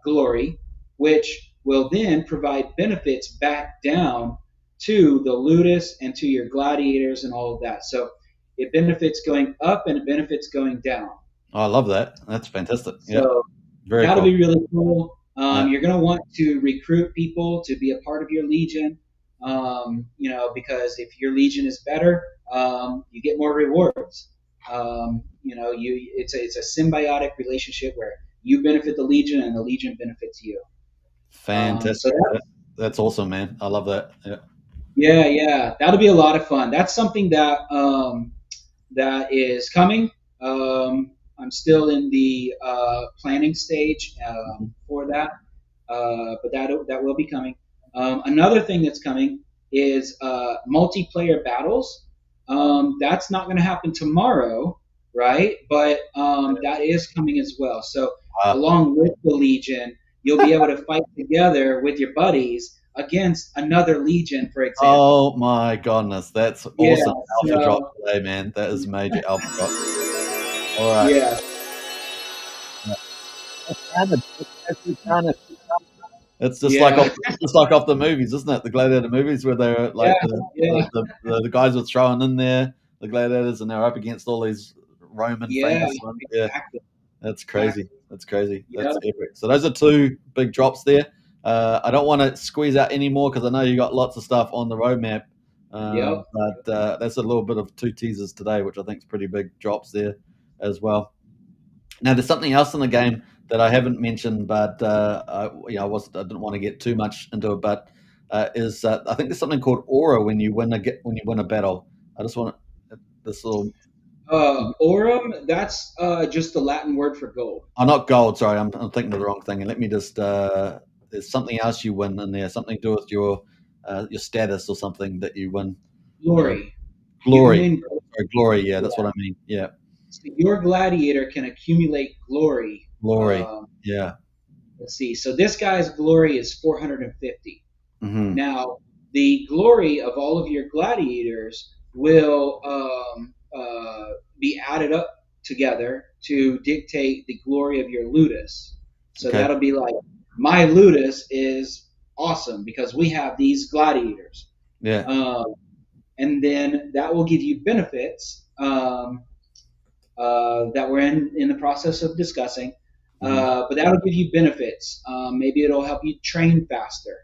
Speaker 3: glory, which will then provide benefits back down to the ludus and to your gladiators and all of that. So it benefits going up and it benefits going down.
Speaker 2: Oh, I love that. That's fantastic.
Speaker 3: So
Speaker 2: yeah, very
Speaker 3: that'll
Speaker 2: cool.
Speaker 3: be really cool.
Speaker 2: Yeah.
Speaker 3: You're going to want to recruit people to be a part of your legion, because if your legion is better, you get more rewards. It's a symbiotic relationship where you benefit the legion and the legion benefits you.
Speaker 2: Fantastic. That's awesome, man. I love that.
Speaker 3: Yeah, that'll be a lot of fun. That's something that that is coming. I'm still in the planning stage for that, but that will be coming. Another thing that's coming is multiplayer battles. That's not going to happen tomorrow, right? But that is coming as well. So along with the Legion, you'll be able to fight together with your buddies against another Legion, for example.
Speaker 2: Oh my goodness, that's awesome. Alpha drop today, man. That is major alpha drop. All right.
Speaker 3: Yeah.
Speaker 2: It's just like off the movies, isn't it? The Gladiator movies where they're like the guys were thrown in there, the gladiators, and they're up against all these Roman famous ones.
Speaker 3: Exactly.
Speaker 2: That's crazy. That's crazy. That's epic. So those are two big drops there. I don't want to squeeze out any more because I know you got lots of stuff on the roadmap. But that's a little bit of two teasers today, which I think is pretty big drops there as well. Now, there's something else in the game that I haven't mentioned, but I didn't want to get too much into it. But I think there's something called aura when you win a battle. I just want this little.
Speaker 3: Aurum, that's just the Latin word for gold.
Speaker 2: Oh, not gold. Sorry, I'm thinking of the wrong thing. And let me just. There's something else you win in there. Something to do with your status or something that you win.
Speaker 3: Glory.
Speaker 2: Glory. Glory. Yeah, that's what I mean. Yeah.
Speaker 3: So your gladiator can accumulate glory.
Speaker 2: Glory. Yeah.
Speaker 3: Let's see. So this guy's glory is 450.
Speaker 2: Mm-hmm.
Speaker 3: Now, the glory of all of your gladiators will be added up together to dictate the glory of your ludus. So that'll be like, my ludus is awesome because we have these gladiators.
Speaker 2: Yeah.
Speaker 3: And then that will give you benefits that we're in the process of discussing. But that'll give you benefits. Maybe it'll help you train faster,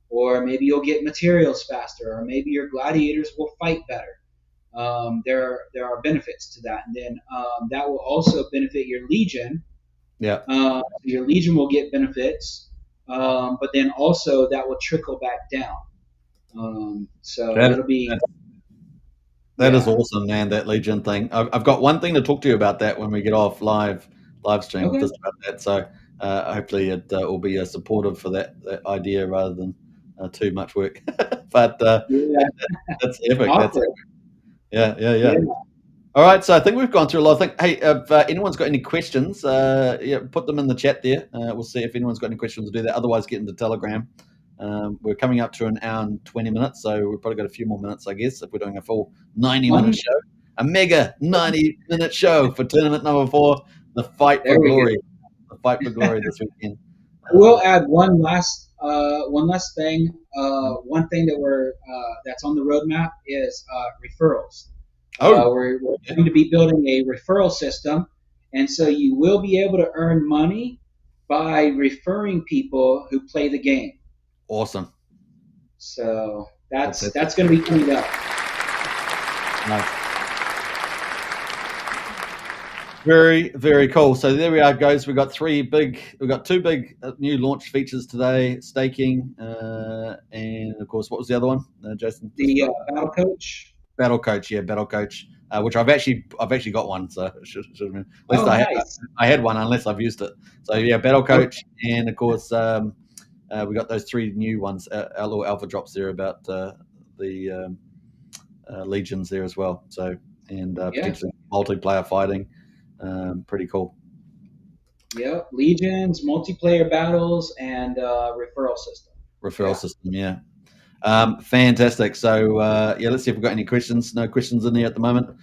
Speaker 3: or maybe you'll get materials faster, or maybe your gladiators will fight better. There are benefits to that, and then that will also benefit your legion.
Speaker 2: Yeah.
Speaker 3: Your legion will get benefits, but then also that will trickle back down. So it'll be.
Speaker 2: That is awesome, man. That Legion thing. I've got one thing to talk to you about that when we get off live stream. Just about that. So hopefully it will be supportive for that idea rather than too much work. But that's epic. That's epic. Yeah. All right. So I think we've gone through a lot of things. Hey, if anyone's got any questions, put them in the chat there. We'll see if anyone's got any questions to do that. Otherwise, get into Telegram. We're coming up to an hour and 20 minutes, so we've probably got a few more minutes, I guess, if we're doing a full 90-minute show. A mega 90-minute show for tournament number 4, the Fight for Glory. The Fight for Glory this weekend.
Speaker 3: We'll add one last thing. One thing that's on the roadmap is referrals. We're going to be building a referral system, and so you will be able to earn money by referring people who play the game.
Speaker 2: Awesome.
Speaker 3: So That's going to be coming up.
Speaker 2: Nice. Very, very cool. So there we are, guys. We've got two big new launch features today: staking, and of course, what was the other one, Jason?
Speaker 3: The Battle Coach.
Speaker 2: Battle Coach, yeah, Battle Coach, which I've actually got one, so should have been. At least
Speaker 3: Nice.
Speaker 2: I had one, unless I've used it. So yeah, Battle Coach, and of course, we got those 3 new ones, our little alpha drops there about the legions there as well. So potentially multiplayer fighting. Pretty cool.
Speaker 3: Yep, legions, multiplayer battles, and referral system.
Speaker 2: Yeah. Fantastic. So let's see if we've got any questions. No questions in there at the moment.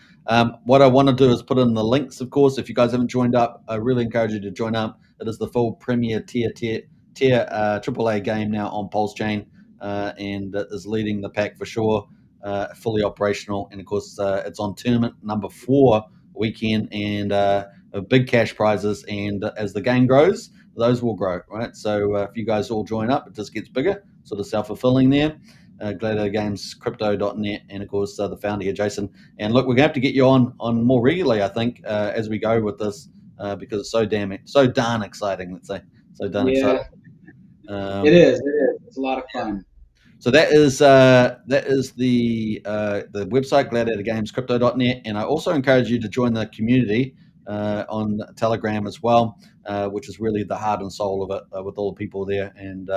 Speaker 2: What I want to do is put in the links, of course. If you guys haven't joined up, I really encourage you to join up. It is the full premier tier AAA game now on Pulse Chain, and it is leading the pack for sure. Fully operational, and of course it's on tournament number 4 weekend, and big cash prizes. And as the game grows, those will grow, right? So if you guys all join up, it just gets bigger, sort of self-fulfilling there. Gladiator Games, crypto.net, and of course the founder here, Jason. And look, we're gonna have to get you on more regularly, I think, as we go with this, because it's so darn exciting. Let's say so darn exciting.
Speaker 3: It is. It's a lot of fun.
Speaker 2: So that is the website, gladiatorgamescrypto.net, and I also encourage you to join the community on Telegram as well, which is really the heart and soul of it, with all the people there, and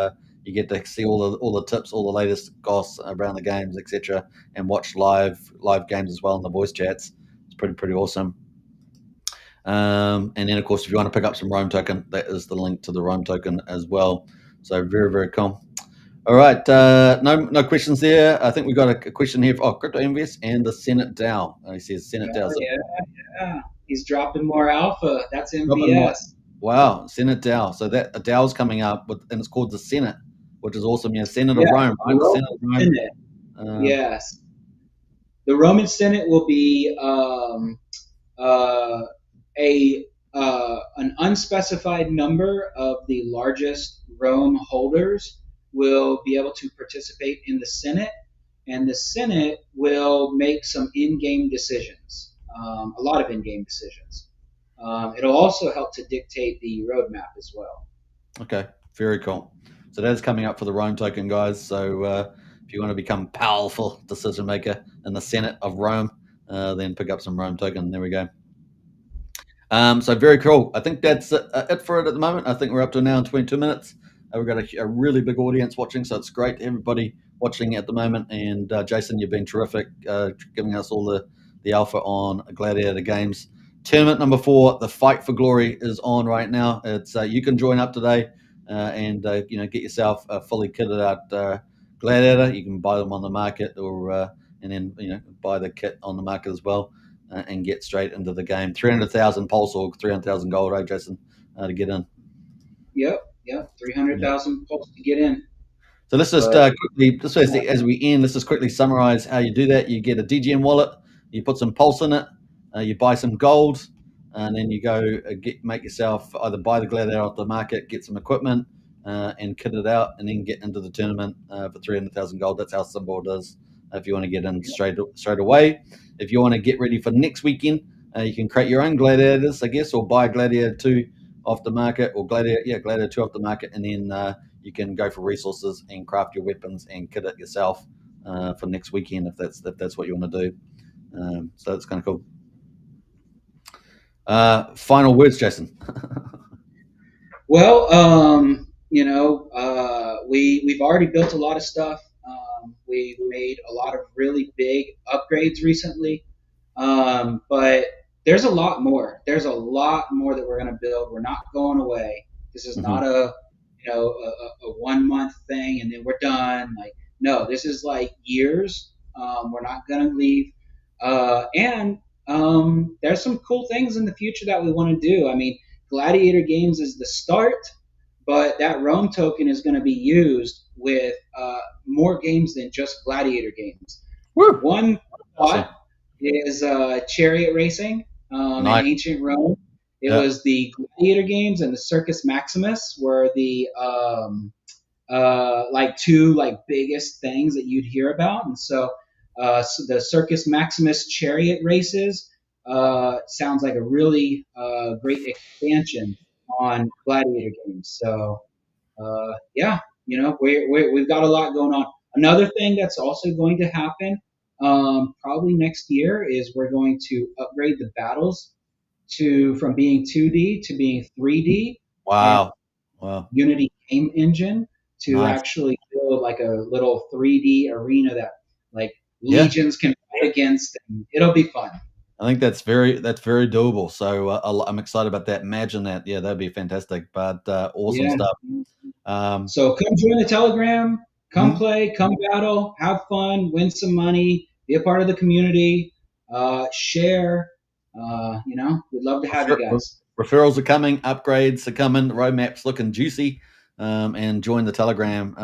Speaker 2: you get to see all the tips, all the latest goss around the games, etc., and watch live games as well in the voice chats. It's pretty awesome. And then of course, if you want to pick up some Roam token, that is the link to the Roam token as well. So very, very cool. All right, no questions there. I think we got a question here for Crypto MVS and the Senate DAO. He says Senate DAO.
Speaker 3: Yeah. He's dropping more alpha. That's MVS.
Speaker 2: Wow, Senate DAO. So that a DAO is coming up, and it's called the Senate, which is awesome. Yeah, Senate of Rome. Right? The Senate of Rome.
Speaker 3: Yes. The Roman Senate will be an unspecified number of the largest Rome holders will be able to participate in the Senate, and the Senate will make some in-game decisions, a lot of in-game decisions. It'll also help to dictate the roadmap as well.
Speaker 2: Okay, very cool. So that's coming up for the Rome token, guys. So if you want to become powerful decision maker in the Senate of Rome, then pick up some Rome token. There we go. So very cool. I think that's it for it at the moment. I think we're up to an hour and 22 minutes. We've got a really big audience watching, so it's great. Everybody watching at the moment. And Jason, you've been terrific, giving us all the alpha on Gladiator Games. Tournament number 4, the Fight for Glory, is on right now. It's you can join up today and get yourself a fully kitted out Gladiator. You can buy them on the market, or and then buy the kit on the market as well, and get straight into the game. 300,000 pulse org, 300,000 gold, right, Jason, to get in.
Speaker 3: Yep, 300,000 pulse to get in.
Speaker 2: So let's just quickly, as we end, let's just quickly summarize how you do that. You get a DGM wallet, you put some pulse in it, you buy some gold, and then you go make yourself either buy the Gladiator off the market, get some equipment, and kit it out, and then get into the tournament for 300,000 gold. That's how simple it is. If you want to get in straight away, if you want to get ready for next weekend, you can create your own Gladiators, I guess, or buy Gladiator 2 off the market, or Gladiator 2 off the market, and then you can go for resources and craft your weapons and kit it yourself for next weekend if that's what you want to do. So that's kind of cool. Final words, Jason.
Speaker 3: Well, we've already built a lot of stuff. We've made a lot of really big upgrades recently, but there's a lot more. There's a lot more that we're going to build. We're not going away. This is not a 1 month thing and then we're done. No, this is like years. We're not going to leave. And there's some cool things in the future that we want to do. I mean, Gladiator Games is the start, but that Rome token is going to be used with more games than just Gladiator games.
Speaker 2: Woo.
Speaker 3: One thought is chariot racing in ancient Rome. It was the Gladiator games and the Circus Maximus were the like two like biggest things that you'd hear about. And so the Circus Maximus chariot races sounds like a really great expansion on Gladiator games. So yeah, we've got a lot going on. Another thing that's also going to happen probably next year is we're going to upgrade the battles to from being 2D to being 3D, and
Speaker 2: Wow. Wow.
Speaker 3: Unity game engine to
Speaker 2: Nice.
Speaker 3: actually build like a little 3D arena that like
Speaker 2: Yeah.
Speaker 3: legions can fight against, and it'll be fun.
Speaker 2: I think that's very doable. So I'm excited about that. Imagine that. Yeah, that'd be fantastic. But awesome
Speaker 3: Yeah.
Speaker 2: stuff.
Speaker 3: So come join the Telegram, come
Speaker 2: Mhm.
Speaker 3: play, come battle, have fun, win some money, be a part of the community, share. We'd love to have you guys.
Speaker 2: Referrals are coming, upgrades are coming, the roadmap's looking juicy. And join the Telegram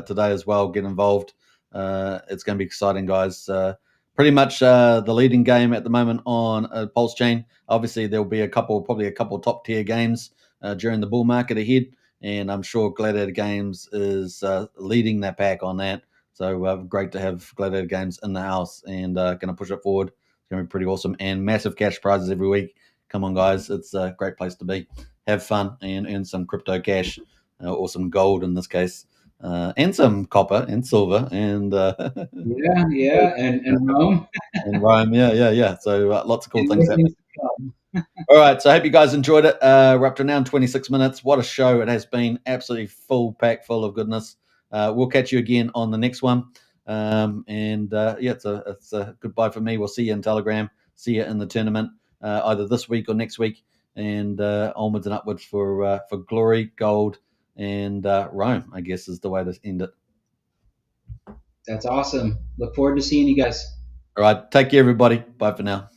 Speaker 2: today as well. Get involved. It's going to be exciting, guys. Pretty much the leading game at the moment on Pulse Chain. Obviously, there'll be probably a couple top tier games during the bull market ahead, and I'm sure Gladiator Games is leading that pack on that. So great to have Gladiator Games in the house and going to push it forward. It's going to be pretty awesome, and massive cash prizes every week. Come on, guys, it's a great place to be. Have fun and earn some crypto cash or some gold in this case. And some copper and silver and
Speaker 3: Yeah, and Rome.
Speaker 2: and Rome. Yeah. So lots of cool
Speaker 3: And
Speaker 2: things
Speaker 3: more
Speaker 2: happening.
Speaker 3: things to come.
Speaker 2: All right, so I hope you guys enjoyed it. We're up to now 26 minutes. What a show it has been. Absolutely full pack full of goodness. We'll catch you again on the next one. Yeah, it's a goodbye for me. We'll see you in Telegram. See you in the tournament either this week or next week. And onwards and upwards for glory, gold, and Rome, I guess is the way to end it.
Speaker 3: That's awesome. Look forward to seeing you guys.
Speaker 2: All right, take care, everybody. Bye for now.